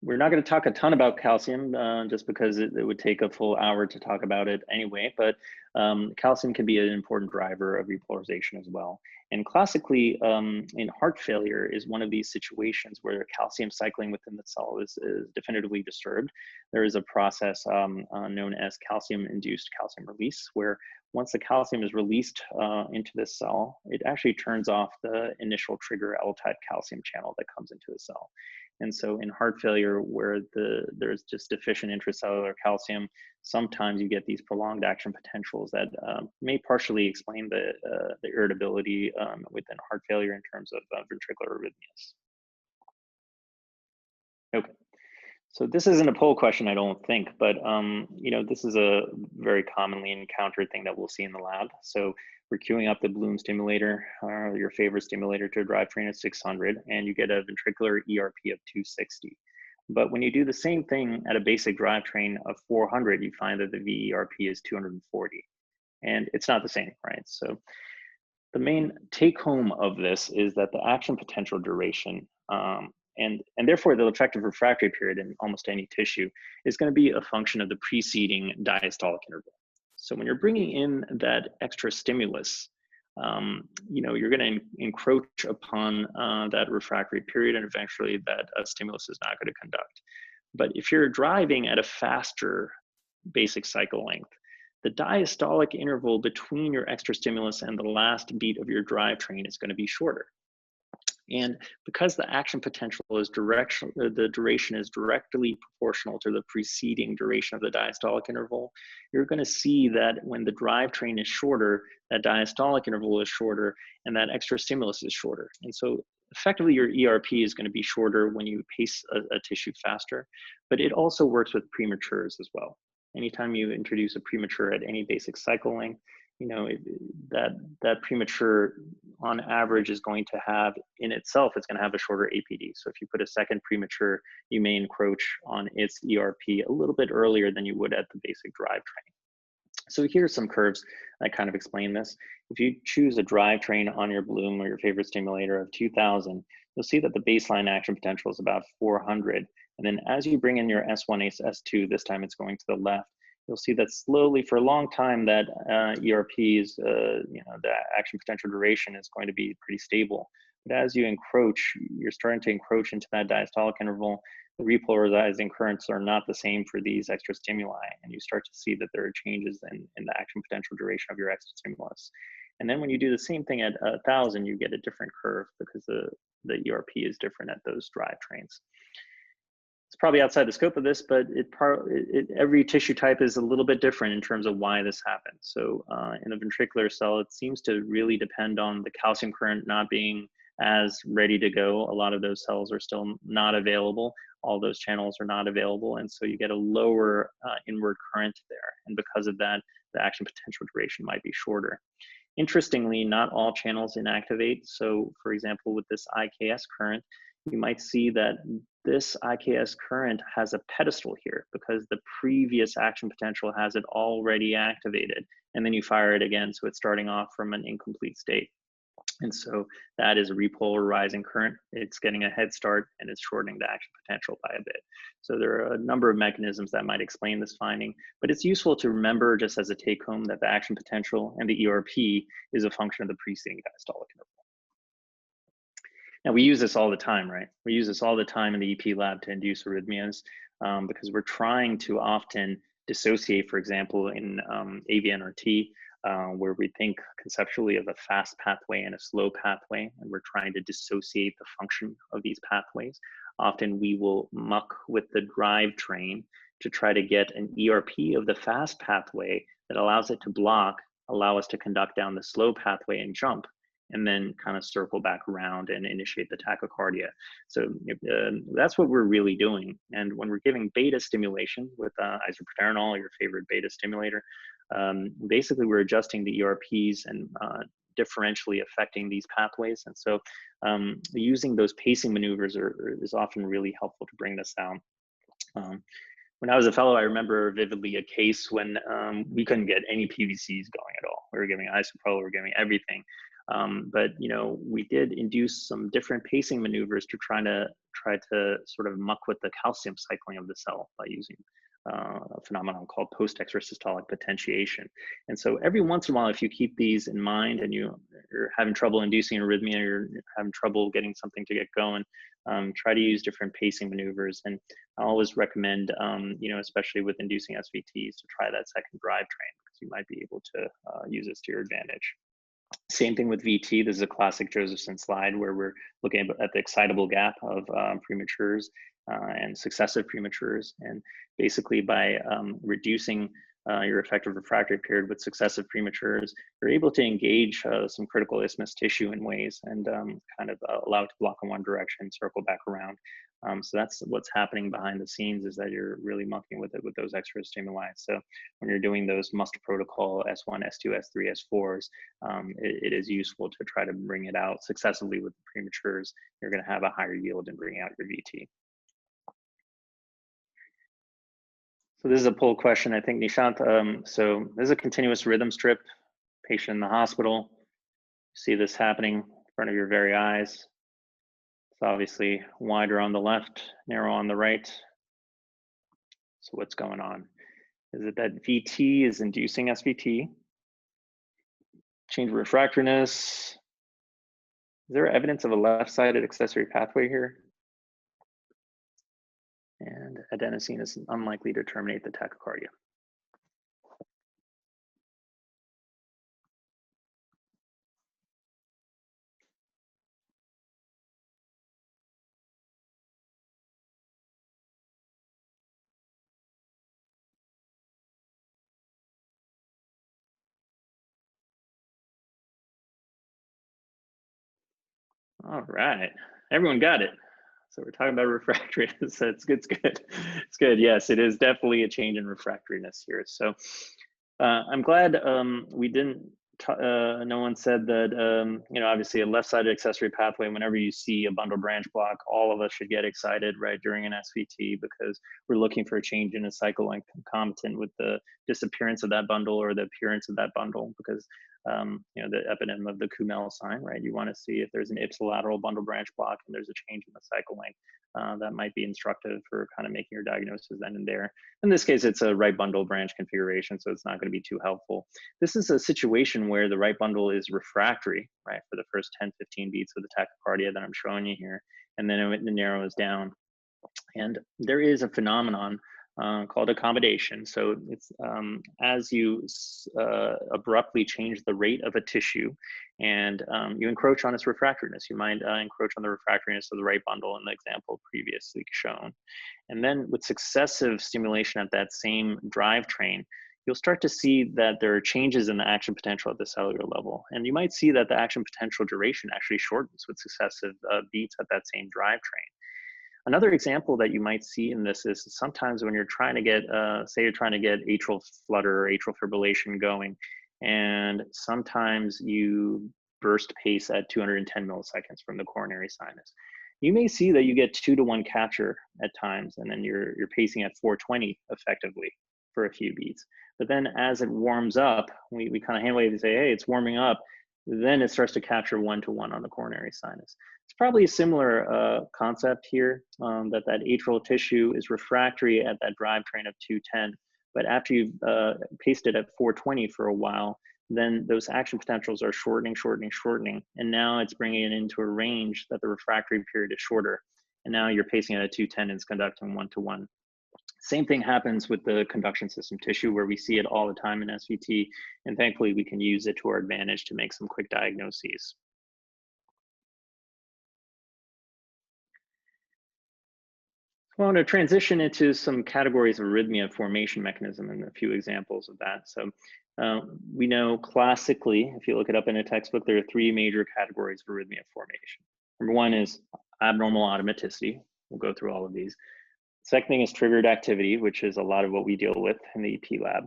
We're not going to talk a ton about calcium just because it would take a full hour to talk about it anyway, but calcium can be an important driver of repolarization as well. And classically, in heart failure is one of these situations where calcium cycling within the cell is definitively disturbed. There is a process known as calcium-induced calcium release, where once the calcium is released into the cell, it actually turns off the initial trigger L-type calcium channel that comes into the cell. And so in heart failure, where there's just deficient intracellular calcium, sometimes you get these prolonged action potentials that may partially explain the irritability within heart failure in terms of ventricular arrhythmias. Okay. So this isn't a poll question, I don't think, but this is a very commonly encountered thing that we'll see in the lab. So we're queuing up the Bloom stimulator, your favorite stimulator, to a drivetrain of 600, and you get a ventricular ERP of 260. But when you do the same thing at a basic drivetrain of 400, you find that the VERP is 240, and it's not the same, right? So the main take home of this is that the action potential duration and therefore the effective refractory period in almost any tissue is going to be a function of the preceding diastolic interval. So when you're bringing in that extra stimulus, you're going to encroach upon that refractory period, and eventually that stimulus is not going to conduct. But if you're driving at a faster basic cycle length, the diastolic interval between your extra stimulus and the last beat of your drivetrain is going to be shorter. And because the action potential is the duration is directly proportional to the preceding duration of the diastolic interval, you're going to see that when the drivetrain is shorter, that diastolic interval is shorter, and that extra stimulus is shorter. And so effectively your ERP is going to be shorter when you pace a tissue faster, but it also works with prematures as well. Anytime you introduce a premature at any basic cycle length, you know, that premature on average is going to have in itself, it's going to have a shorter APD. So if you put a second premature, you may encroach on its ERP a little bit earlier than you would at the basic drivetrain. So here's some curves that kind of explain this. If you choose a drivetrain on your Bloom or your favorite stimulator of 2000, you'll see that the baseline action potential is about 400. And then as you bring in your S1, S2, this time it's going to the left, you'll see that slowly for a long time that ERP's, you know, the action potential duration is going to be pretty stable. But as you encroach, you're starting to encroach into that diastolic interval. The repolarizing currents are not the same for these extra stimuli, and you start to see that there are changes in the action potential duration of your extra stimulus. And then when you do the same thing at 1000, you get a different curve because the ERP is different at those drivetrains. It's probably outside the scope of this, but every tissue type is a little bit different in terms of why this happens. So in a ventricular cell, it seems to really depend on the calcium current not being as ready to go. A lot of those cells are still not available. All those channels are not available. And so you get a lower inward current there. And because of that, the action potential duration might be shorter. Interestingly, not all channels inactivate. So for example, with this IKS current, you might see that this IKS current has a pedestal here because the previous action potential has it already activated. And then you fire it again, so it's starting off from an incomplete state. And so that is a repolarizing current. It's getting a head start and it's shortening the action potential by a bit. So there are a number of mechanisms that might explain this finding, but it's useful to remember just as a take home that the action potential and the ERP is a function of the preceding diastolic interval. Now we use this all the time, right? We use this all the time in the EP lab to induce arrhythmias because we're trying to often dissociate, for example, in AVNRT, where we think conceptually of a fast pathway and a slow pathway, and we're trying to dissociate the function of these pathways. Often we will muck with the drivetrain to try to get an ERP of the fast pathway that allows it to allow us to conduct down the slow pathway and jump, and then kind of circle back around and initiate the tachycardia. So that's what we're really doing. And when we're giving beta stimulation with isoproterenol, your favorite beta stimulator, basically we're adjusting the ERPs and differentially affecting these pathways. And so using those pacing maneuvers is often really helpful to bring this down. When I was a fellow, I remember vividly a case when we couldn't get any PVCs going at all. We were giving isopro, we were giving everything. But you know, we did induce some different pacing maneuvers to try to sort of muck with the calcium cycling of the cell by using a phenomenon called post-extrasystolic potentiation. And so every once in a while, if you keep these in mind and you're having trouble inducing arrhythmia, you're having trouble getting something to get going, try to use different pacing maneuvers. And I always recommend, you know, especially with inducing SVTs, to try that second drivetrain because you might be able to use this to your advantage. Same thing with VT. This is a classic Josephson slide where we're looking at the excitable gap of prematures and successive prematures. And basically by reducing your effective refractory period with successive prematures, you're able to engage some critical isthmus tissue in ways and kind of allow it to block in one direction, circle back around. So that's what's happening behind the scenes, is that you're really mucking with it with those extra stimuli. So when you're doing those muster protocol S1, S2, S3, S4s, it is useful to try to bring it out successively with the prematures. You're going to have a higher yield in bringing out your VT. So this is a poll question, I think, Nishant. So this is a continuous rhythm strip, patient in the hospital. You see this happening in front of your very eyes. It's obviously wider on the left, narrow on the right. So what's going on? Is it that VT is inducing SVT? Change of refractoriness. Is there evidence of a left-sided accessory pathway here? And adenosine is unlikely to terminate the tachycardia. All right, everyone got it. So we're talking about refractoriness. So it's good. It's good. It's good. Yes, it is definitely a change in refractoriness here. So I'm glad we didn't. No one said that. You know, obviously, a left-sided accessory pathway. Whenever you see a bundle branch block, all of us should get excited, right, during an SVT because we're looking for a change in a cycle length concomitant with the disappearance of that bundle or the appearance of that bundle. Because you know, the eponym of the Kumel sign, right? You want to see if there's an ipsilateral bundle branch block and there's a change in the cycle length. That might be instructive for kind of making your diagnosis then and there. In this case, it's a right bundle branch configuration, so it's not going to be too helpful. This is a situation where the right bundle is refractory, right, for the first 10, 15 beats of the tachycardia that I'm showing you here, and then it narrows down. And there is a phenomenon called accommodation. So it's as you abruptly change the rate of a tissue and you encroach on its refractoriness. You might encroach on the refractoriness of the right bundle in the example previously shown. And then with successive stimulation at that same drivetrain, you'll start to see that there are changes in the action potential at the cellular level. And you might see that the action potential duration actually shortens with successive beats at that same drivetrain. Another example that you might see in this is sometimes when you're trying to get, say you're trying to get atrial flutter or atrial fibrillation going, and sometimes you burst pace at 210 milliseconds from the coronary sinus. You may see that you get 2-to-1 capture at times, and then you're pacing at 420 effectively for a few beats. But then as it warms up, we kind of hand wave and say, hey, it's warming up. Then it starts to capture 1-to-1 on the coronary sinus. It's probably a similar concept here, that atrial tissue is refractory at that drivetrain of 210, but after you've paced it at 420 for a while, then those action potentials are shortening, and now it's bringing it into a range that the refractory period is shorter. And now you're pacing it at 210 and it's conducting 1-to-1. Same thing happens with the conduction system tissue where we see it all the time in SVT, and thankfully we can use it to our advantage to make some quick diagnoses. I want to transition into some categories of arrhythmia formation mechanism and a few examples of that. So we know classically, if you look it up in a textbook, there are 3 major categories of arrhythmia formation. Number 1 is abnormal automaticity. We'll go through all of these. Second thing is triggered activity, which is a lot of what we deal with in the EP lab,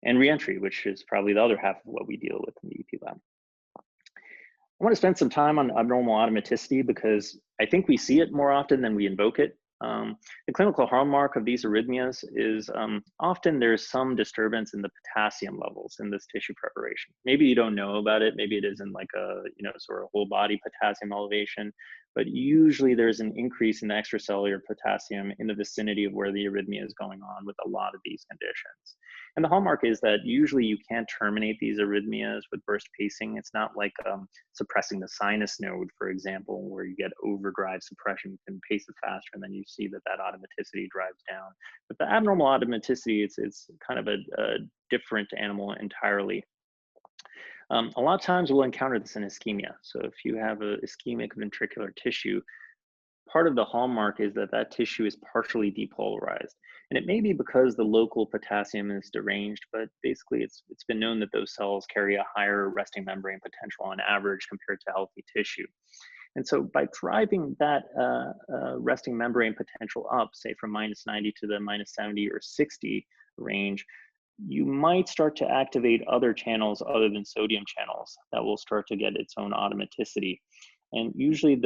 and reentry, which is probably the other half of what we deal with in the EP lab. I want to spend some time on abnormal automaticity because I think we see it more often than we invoke it. The clinical hallmark of these arrhythmias is often there's some disturbance in the potassium levels in this tissue preparation. Maybe you don't know about it. Maybe it isn't like a, you know, sort of whole body potassium elevation, but usually there's an increase in the extracellular potassium in the vicinity of where the arrhythmia is going on with a lot of these conditions. And the hallmark is that usually you can't terminate these arrhythmias with burst pacing. It's not like suppressing the sinus node, for example, where you get overdrive suppression, you can pace it faster, and then you see that automaticity drives down. But the abnormal automaticity, it's kind of a different animal entirely. A lot of times we'll encounter this in ischemia. So if you have a ischemic ventricular tissue, part of the hallmark is that tissue is partially depolarized. And it may be because the local potassium is deranged, but basically it's been known that those cells carry a higher resting membrane potential on average compared to healthy tissue. And so by driving that resting membrane potential up, say from -90 to the -70 or 60 range, you might start to activate other channels other than sodium channels that will start to get its own automaticity. And usually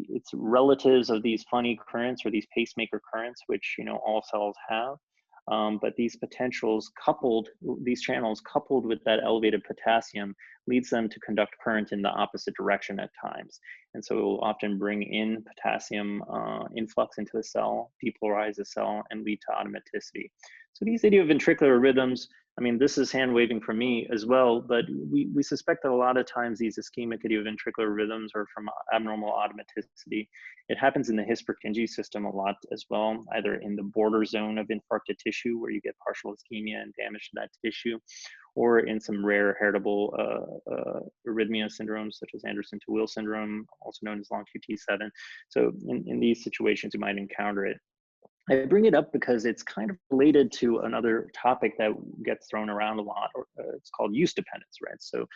it's relatives of these funny currents or these pacemaker currents, which, you know, all cells have. But these these channels coupled with that elevated potassium leads them to conduct current in the opposite direction at times. And so it will often bring in potassium influx into the cell, depolarize the cell, and lead to automaticity. So these idioventricular rhythms, I mean, this is hand waving from me as well, but we suspect that a lot of times these ischemic idioventricular rhythms are from abnormal automaticity. It happens in the His-Purkinje system a lot as well, either in the border zone of infarcted tissue where you get partial ischemia and damage to that tissue, or in some rare heritable arrhythmia syndromes such as Anderson-Tawil syndrome, also known as long QT7. So in these situations, you might encounter it. I bring it up because it's kind of related to another topic that gets thrown around a lot. It's called use dependence, right? So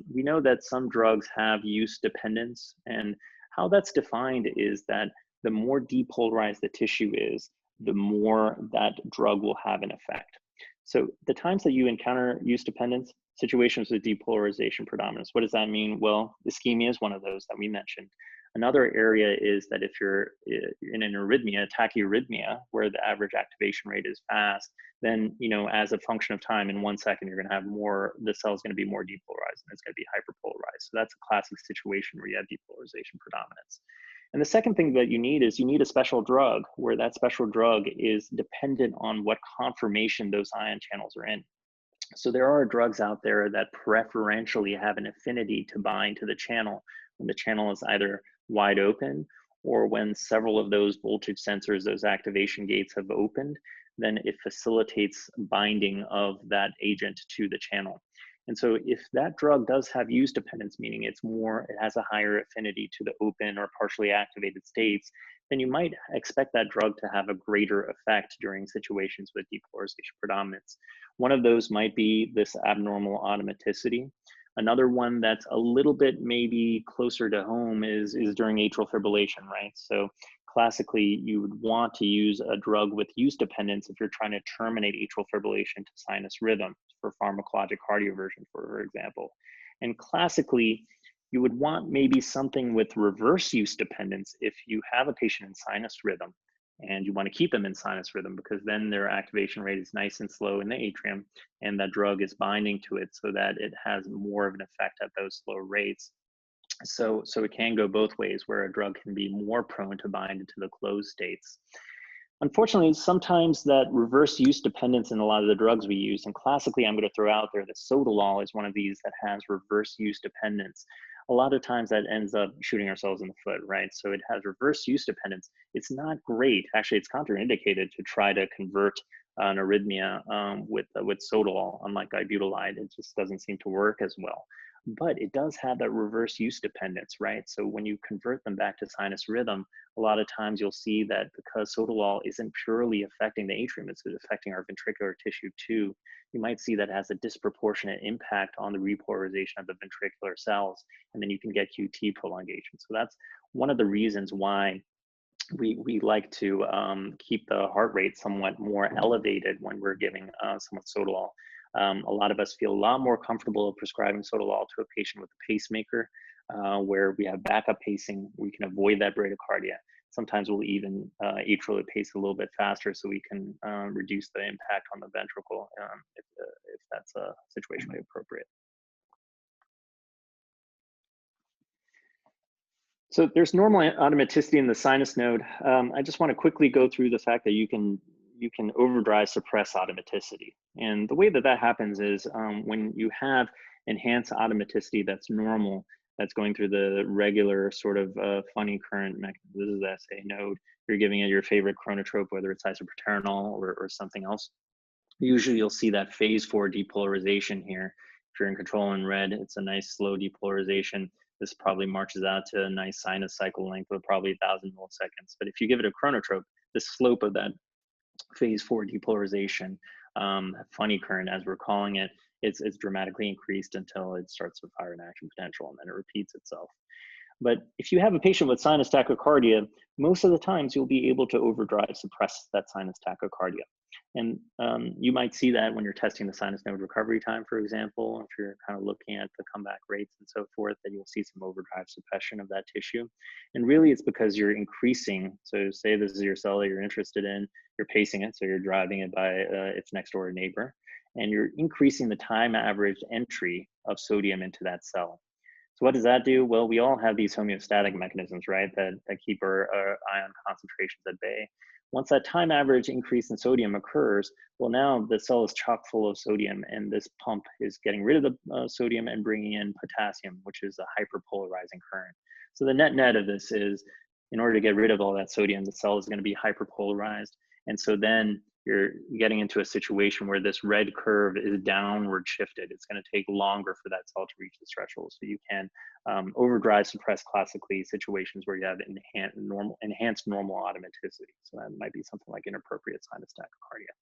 We know that some drugs have use dependence, and how that's defined is that the more depolarized the tissue is, the more that drug will have an effect. So the times that you encounter use dependence, situations with depolarization predominance, what does that mean? Well, ischemia is one of those that we mentioned. Another area is that if you're in an arrhythmia, tachyarrhythmia, where the average activation rate is fast, then, as a function of time, in 1 second, you're going to have more, the cell is going to be more depolarized and it's going to be hyperpolarized. So that's a classic situation where you have depolarization predominance. And the second thing that you need is you need a special drug, where that special drug is dependent on what conformation those ion channels are in. So there are drugs out there that preferentially have an affinity to bind to the channel when the channel is either wide open, or when several of those voltage sensors, those activation gates, have opened, then it facilitates binding of that agent to the channel. And so if that drug does have use dependence, meaning it has a higher affinity to the open or partially activated states, then you might expect that drug to have a greater effect during situations with depolarization predominance. One of those might be this abnormal automaticity. Another one that's a little bit maybe closer to home is during atrial fibrillation, right? So classically, you would want to use a drug with use dependence if you're trying to terminate atrial fibrillation to sinus rhythm for pharmacologic cardioversion, for example. And classically, you would want maybe something with reverse use dependence if you have a patient in sinus rhythm and you want to keep them in sinus rhythm, because then their activation rate is nice and slow in the atrium, and that drug is binding to it so that it has more of an effect at those slow rates. So it can go both ways, where a drug can be more prone to bind into the closed states. Unfortunately, sometimes that reverse use dependence in a lot of the drugs we use, and classically I'm going to throw out there that sotalol is one of these that has reverse use dependence. A lot of times that ends up shooting ourselves in the foot, right? So it has reverse use dependence. It's not great. Actually, it's contraindicated to try to convert an arrhythmia with sotalol, unlike ibutylide. It just doesn't seem to work as well. But it does have that reverse use dependence, right? So when you convert them back to sinus rhythm, a lot of times you'll see that because sotalol isn't purely affecting the atrium, it's affecting our ventricular tissue too. You might see that has a disproportionate impact on the repolarization of the ventricular cells, and then you can get QT prolongation. So that's one of the reasons why we like to keep the heart rate somewhat more elevated when we're giving someone sotalol. A lot of us feel a lot more comfortable prescribing sotalol to a patient with a pacemaker, where we have backup pacing. We can avoid that bradycardia. Sometimes we'll even atrially pace a little bit faster so we can reduce the impact on the ventricle if that's situationally appropriate. So there's normal automaticity in the sinus node. I just want to quickly go through the fact that you can overdrive suppress automaticity. And the way that happens is when you have enhanced automaticity that's normal, that's going through the regular sort of funny current mechanism. This is the SA node. You're giving it your favorite chronotrope, whether it's isoproterenol or something else. Usually you'll see that phase 4 depolarization here. If you're in control in red, it's a nice slow depolarization. This probably marches out to a nice sinus cycle length of probably 1,000 milliseconds. But if you give it a chronotrope, the slope of that phase 4 depolarization, funny current as we're calling it, it's dramatically increased until it starts to fire an action potential, and then it repeats itself. But if you have a patient with sinus tachycardia, most of the times you'll be able to overdrive suppress that sinus tachycardia. And you might see that when you're testing the sinus node recovery time, for example, if you're kind of looking at the comeback rates and so forth, that you'll see some overdrive suppression of that tissue. And really it's because you're increasing, so say this is your cell that you're interested in, you're pacing it, so you're driving it by its next door neighbor, and you're increasing the time averaged entry of sodium into that cell. So what does that do? Well, we all have these homeostatic mechanisms, right, that keep our ion concentrations at bay. Once that time average increase in sodium occurs, well, now the cell is chock full of sodium, and this pump is getting rid of the sodium and bringing in potassium, which is a hyperpolarizing current. So the net of this is, in order to get rid of all that sodium, the cell is going to be hyperpolarized. And so then you're getting into a situation where this red curve is downward shifted. It's going to take longer for that cell to reach the threshold. So you can overdrive suppress classically situations where you have enhanced normal automaticity. So that might be something like inappropriate sinus tachycardia.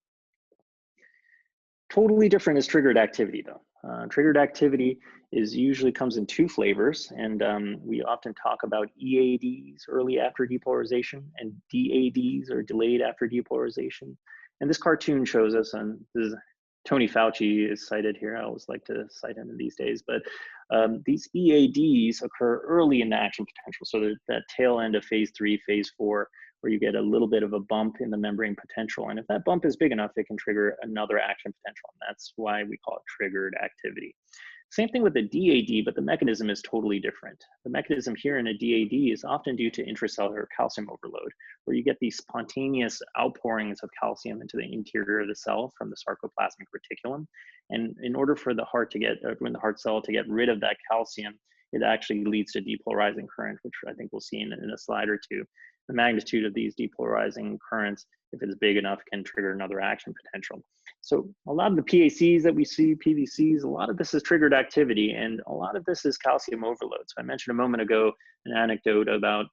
Totally different is triggered activity though. Triggered activity usually comes in two flavors, and we often talk about EADs, early after depolarization, and DADs, or delayed after depolarization. And this cartoon shows us, and this is Tony Fauci is cited here. I always like to cite him in these days, but these EADs occur early in the action potential. So that tail end of phase 3, phase 4, where you get a little bit of a bump in the membrane potential. And if that bump is big enough, it can trigger another action potential. And that's why we call it triggered activity. Same thing with the DAD, but the mechanism is totally different. The mechanism here in a DAD is often due to intracellular calcium overload, where you get these spontaneous outpourings of calcium into the interior of the cell from the sarcoplasmic reticulum. And in order for the heart to get, when the heart cell to get rid of that calcium, it actually leads to depolarizing current, which I think we'll see in a slide or two. The magnitude of these depolarizing currents, if it's big enough, can trigger another action potential. So a lot of the PACs that we see, PVCs, a lot of this is triggered activity, and a lot of this is calcium overload. So I mentioned a moment ago an anecdote about,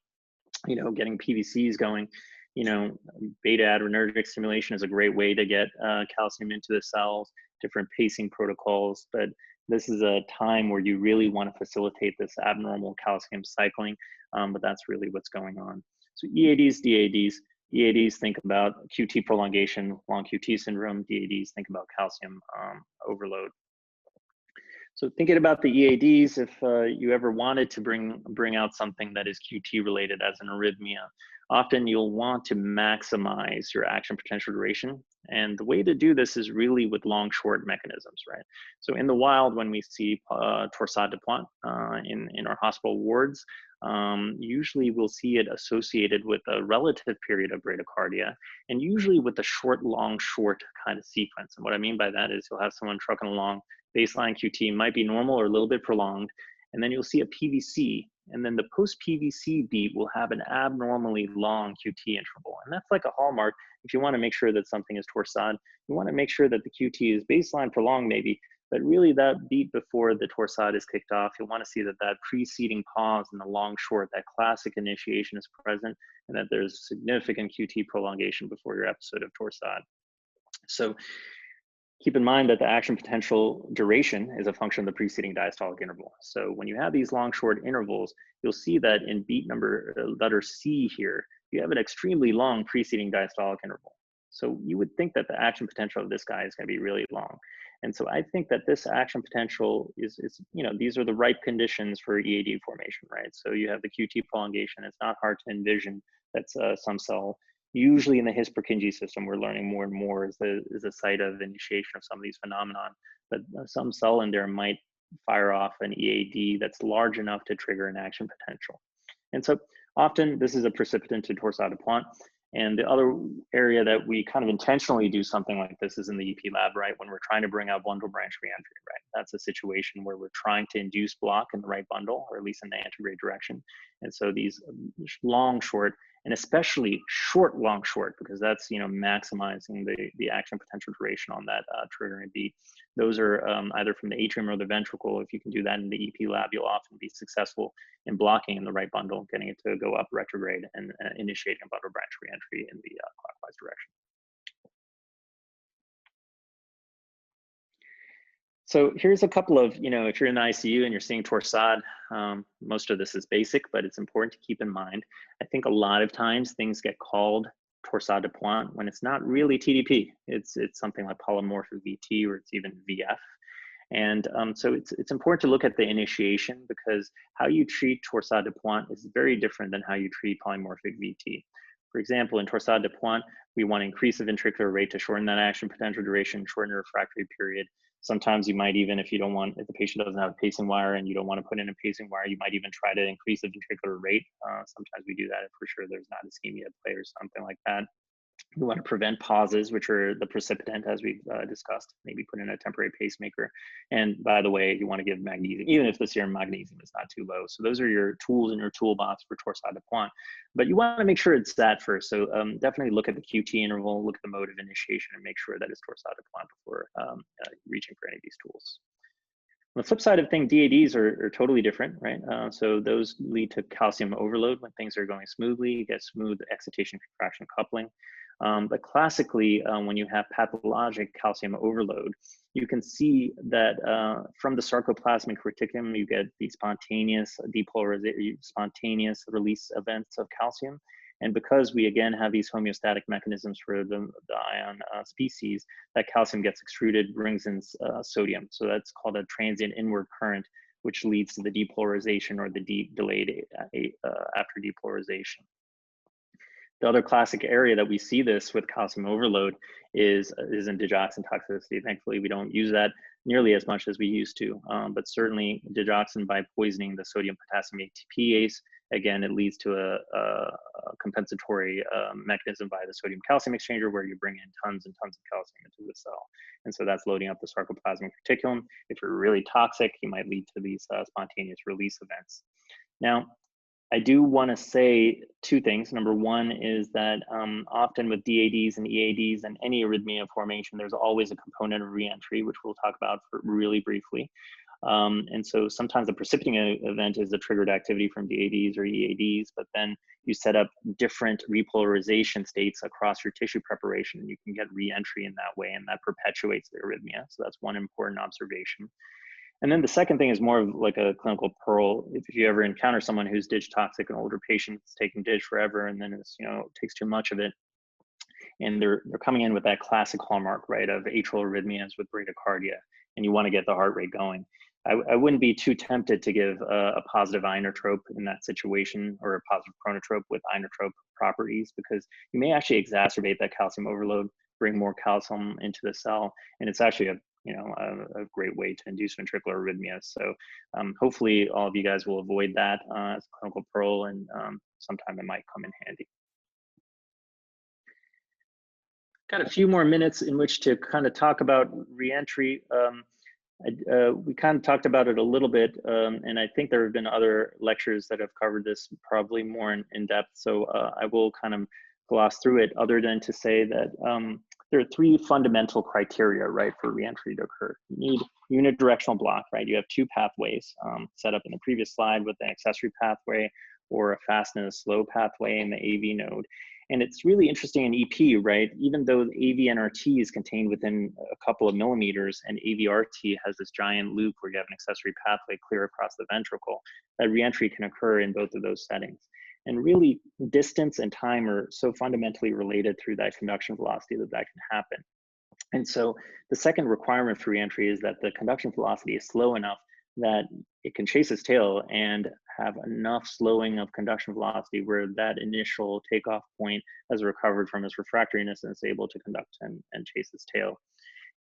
getting PVCs going. Beta adrenergic stimulation is a great way to get calcium into the cells, different pacing protocols, but this is a time where you really want to facilitate this abnormal calcium cycling, but that's really what's going on. So EADs, DADs. EADs think about QT prolongation, long QT syndrome. DADs think about calcium overload. So thinking about the EADs, if you ever wanted to bring out something that is QT related as an arrhythmia, often you'll want to maximize your action potential duration. And the way to do this is really with long short mechanisms, right? So in the wild, when we see torsade de pointe in our hospital wards, usually we'll see it associated with a relative period of bradycardia, and usually with a short, long, short kind of sequence. And what I mean by that is you'll have someone trucking along, baseline QT might be normal or a little bit prolonged, and then you'll see a PVC, and then the post-PVC beat will have an abnormally long QT interval. And that's like a hallmark. If you want to make sure that something is torsade, you want to make sure that the QT is baseline prolonged maybe, but really that beat before the torsade is kicked off, you'll want to see that that preceding pause in the long short, that classic initiation is present, and that there's significant QT prolongation before your episode of torsade. So keep in mind that the action potential duration is a function of the preceding diastolic interval. So when you have these long short intervals, you'll see that in beat number letter C here, you have an extremely long preceding diastolic interval. So you would think that the action potential of this guy is going to be really long. And so I think that this action potential is, these are the ripe conditions for EAD formation, right? So you have the QT prolongation. It's not hard to envision that's some cell. Usually in the His-Purkinje system, we're learning more and more is the site of initiation of some of these phenomenon, but some cell in there might fire off an EAD that's large enough to trigger an action potential. And so often this is a precipitant to torsade de pointe. And the other area that we kind of intentionally do something like this is in the EP lab, right? When we're trying to bring out bundle branch reentry, right? That's a situation where we're trying to induce block in the right bundle, or at least in the antegrade direction. And so these long, short, and especially short, long, short, because that's, maximizing the action potential duration on that triggering beat. Those are either from the atrium or the ventricle. If you can do that in the EP lab, you'll often be successful in blocking in the right bundle, getting it to go up retrograde and initiating a bundle branch reentry in the clockwise direction. So here's a couple of, if you're in the ICU and you're seeing torsade, most of this is basic, but it's important to keep in mind. I think a lot of times things get called torsade de pointe when it's not really TDP. It's something like polymorphic VT, or it's even VF. And so it's important to look at the initiation, because how you treat torsade de pointe is very different than how you treat polymorphic VT. For example, in torsade de pointe, we want to increase the ventricular rate to shorten that action potential duration, shorten the refractory period. Sometimes you might even, if the patient doesn't have a pacing wire and you don't want to put in a pacing wire, you might even try to increase the ventricular rate. Sometimes we do that if for sure there's not ischemia at play or something like that. We want to prevent pauses, which are the precipitant, as we've discussed, maybe put in a temporary pacemaker. And by the way, you want to give magnesium, even if the serum magnesium is not too low. So those are your tools in your toolbox for torsade de pointe. But you want to make sure it's that first. So definitely look at the QT interval, look at the mode of initiation, and make sure that it's torsade de pointe before reaching for any of these tools. On the flip side of things, DADs are totally different, right? So those lead to calcium overload when things are going smoothly. You get smooth excitation, contraction, coupling. But classically, when you have pathologic calcium overload, you can see that from the sarcoplasmic reticulum, you get the spontaneous depolarization, spontaneous release events of calcium. And because we again have these homeostatic mechanisms for the ion species, that calcium gets extruded, brings in sodium. So that's called a transient inward current, which leads to the depolarization or the delayed after depolarization. The other classic area that we see this with calcium overload is in digoxin toxicity. Thankfully, we don't use that nearly as much as we used to, but certainly digoxin, by poisoning the sodium potassium ATPase, again, it leads to a compensatory mechanism via the sodium calcium exchanger, where you bring in tons and tons of calcium into the cell. And so that's loading up the sarcoplasmic reticulum. If you're really toxic, you might lead to these spontaneous release events. Now, I do want to say two things. Number one is that often with DADs and EADs and any arrhythmia formation, there's always a component of reentry, which we'll talk about really briefly. And so sometimes the precipitating event is the triggered activity from DADs or EADs, but then you set up different repolarization states across your tissue preparation, and you can get reentry in that way, and that perpetuates the arrhythmia. So that's one important observation. And then the second thing is more of like a clinical pearl. If you ever encounter someone who's dig toxic, an older patient, it's taking dig forever, and then it's, takes too much of it, and they're coming in with that classic hallmark, right, of atrial arrhythmias with bradycardia, and you want to get the heart rate going. I wouldn't be too tempted to give a positive inotrope in that situation, or a positive chronotrope with inotrope properties, because you may actually exacerbate that calcium overload, bring more calcium into the cell, and it's actually a great way to induce ventricular arrhythmias. So hopefully all of you guys will avoid that as a clinical pearl, and sometime it might come in handy. Got a few more minutes in which to kind of talk about reentry. We kind of talked about it a little bit, and I think there have been other lectures that have covered this probably more in depth. So I will kind of gloss through it, other than to say that there are three fundamental criteria, right, for reentry to occur. You need unidirectional block, right? You have two pathways set up in the previous slide with the accessory pathway, or a fast and a slow pathway in the AV node. And it's really interesting in EP, right? Even though the AV-NRT is contained within a couple of millimeters, and AV-RT has this giant loop where you have an accessory pathway clear across the ventricle, that reentry can occur in both of those settings. And really, distance and time are so fundamentally related through that conduction velocity that can happen. And so the second requirement for reentry is that the conduction velocity is slow enough that it can chase its tail and have enough slowing of conduction velocity where that initial takeoff point has recovered from its refractoriness and is able to conduct and chase its tail.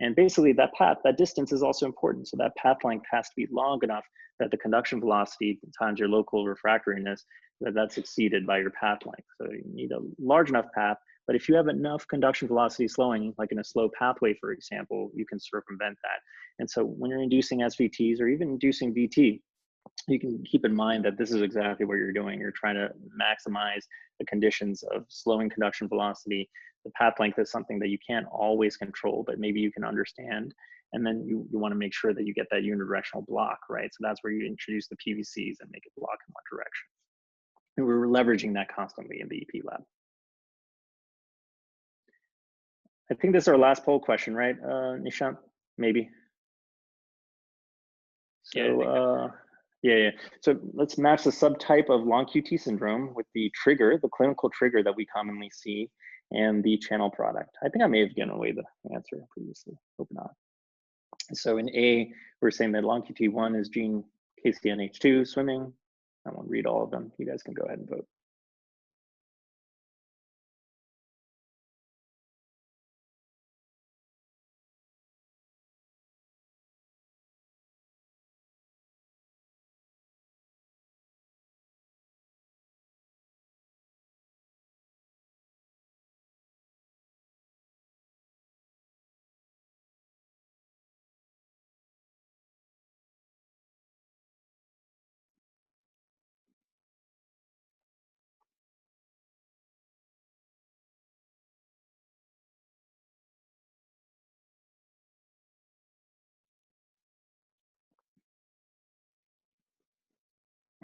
And basically that path, that distance is also important. So that path length has to be long enough that the conduction velocity times your local refractoriness, that's exceeded by your path length. So you need a large enough path, but if you have enough conduction velocity slowing, like in a slow pathway, for example, you can circumvent that. And so when you're inducing SVTs or even inducing VT, you can keep in mind that this is exactly what you're doing. You're trying to maximize the conditions of slowing conduction velocity. The path length is something that you can't always control, but maybe you can understand. And then you want to make sure that you get that unidirectional block, right? So that's where you introduce the PVCs and make it block in one direction. And we're leveraging that constantly in the EP lab. I think this is our last poll question, right, Nishant? Maybe. So, yeah. So let's match the subtype of long QT syndrome with the trigger, the clinical trigger that we commonly see, and the channel product. I think I may have given away the answer previously. Hope not. So in A, we're saying that long QT1 is gene KCNH2 swimming. I won't read all of them. You guys can go ahead and vote.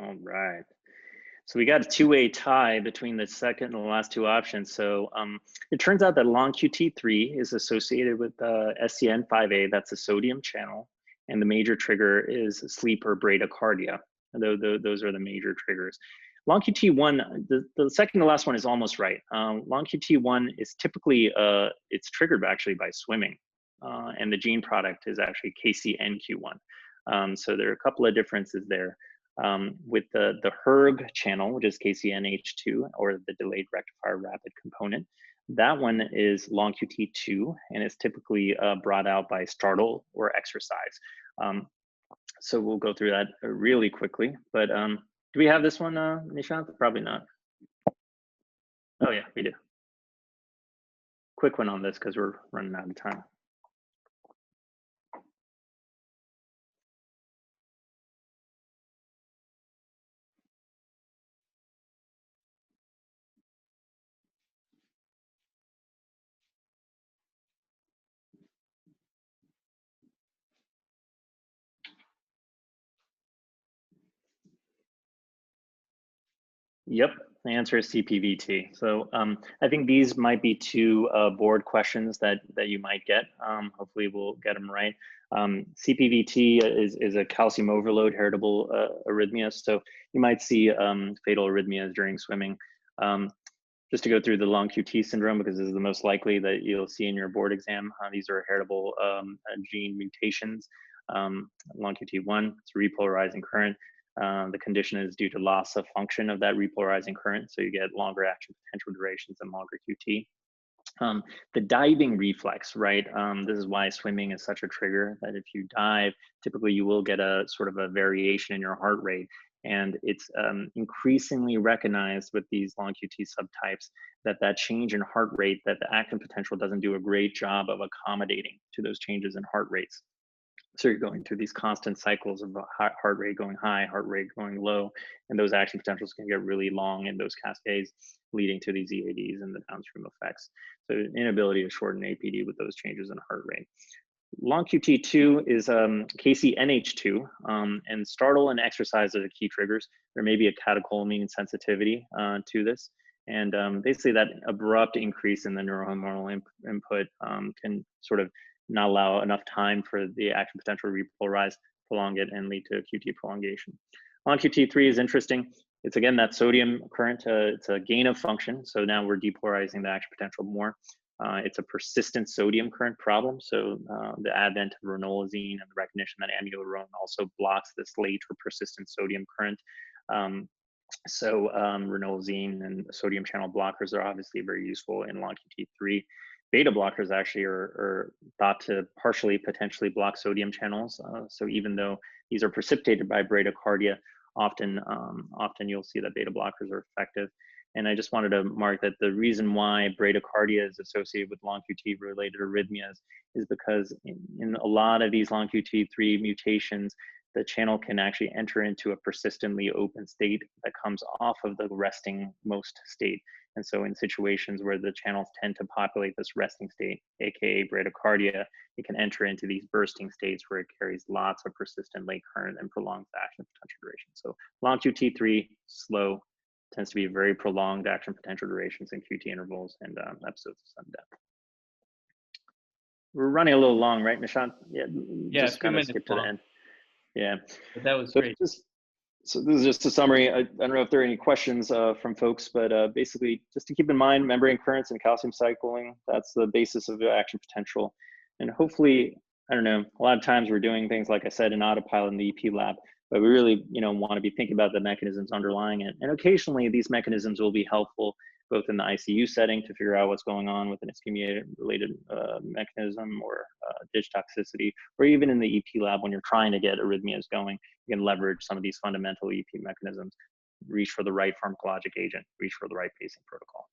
All right. So we got a two-way tie between the second and the last two options. So it turns out that long QT3 is associated with SCN5A, that's a sodium channel, and the major trigger is sleep or bradycardia. Those are the major triggers. Long QT1, the second to last one is almost right. Long QT1 is typically, it's triggered actually by swimming, and the gene product is actually KCNQ1. So there are a couple of differences there. With the HERB channel, which is KCNH2, or the delayed rectifier rapid component, that one is long QT2, and it's typically brought out by startle or exercise. So we'll go through that really quickly. But do we have this one, Nishant? Probably not. Oh yeah, we do. Quick one on this because we're running out of time. Yep, the answer is CPVT. So I think these might be two board questions that you might get. Hopefully we'll get them right. CPVT is a calcium overload heritable arrhythmia. So you might see fatal arrhythmias during swimming. Just to go through the long QT syndrome, because this is the most likely that you'll see in your board exam. These are heritable gene mutations. Long QT1, it's a repolarizing current. The condition is due to loss of function of that repolarizing current, so you get longer action potential durations and longer QT. The diving reflex, right? This is why swimming is such a trigger, that if you dive, typically you will get a sort of a variation in your heart rate. And it's increasingly recognized with these long QT subtypes that change in heart rate, that the actin potential doesn't do a great job of accommodating to those changes in heart rates. So you're going through these constant cycles of heart rate going high, heart rate going low, and those action potentials can get really long in those cascades, leading to these EADs and the downstream effects. So inability to shorten APD with those changes in heart rate. Long QT2 is KCNH2, and startle and exercise are the key triggers. There may be a catecholamine sensitivity to this. And basically that abrupt increase in the neurohormonal input can sort of not allow enough time for the action potential to repolarize, prolong it, and lead to QT prolongation. Long QT3 is interesting. It's again that sodium current, it's a gain of function. So now we're depolarizing the action potential more. It's a persistent sodium current problem. So the advent of ranolazine and the recognition that amiodarone also blocks this late or persistent sodium current. Ranolazine and sodium channel blockers are obviously very useful in long QT3. Beta blockers actually are thought to partially potentially block sodium channels. So even though these are precipitated by bradycardia, often you'll see that beta blockers are effective. And I just wanted to mark that the reason why bradycardia is associated with long QT related arrhythmias is because in a lot of these long QT3 mutations, the channel can actually enter into a persistently open state that comes off of the resting most state. And so in situations where the channels tend to populate this resting state, AKA bradycardia, it can enter into these bursting states where it carries lots of persistent late current and prolongs the action potential duration. So long QT3, slow, tends to be very prolonged action potential durations in QT intervals and episodes of sudden death. We're running a little long, right, Nishant? Yeah, just kind of skip to the end. Yeah, but that was great. So this is just a summary. I don't know if there are any questions from folks, but basically just to keep in mind, membrane currents and calcium cycling, that's the basis of the action potential. And hopefully, I don't know, a lot of times we're doing things, like I said, in autopilot in the EP lab, but we really want to be thinking about the mechanisms underlying it. And occasionally these mechanisms will be helpful both in the ICU setting to figure out what's going on with an ischemia-related mechanism or ditch toxicity, or even in the EP lab when you're trying to get arrhythmias going, you can leverage some of these fundamental EP mechanisms, reach for the right pharmacologic agent, reach for the right pacing protocol.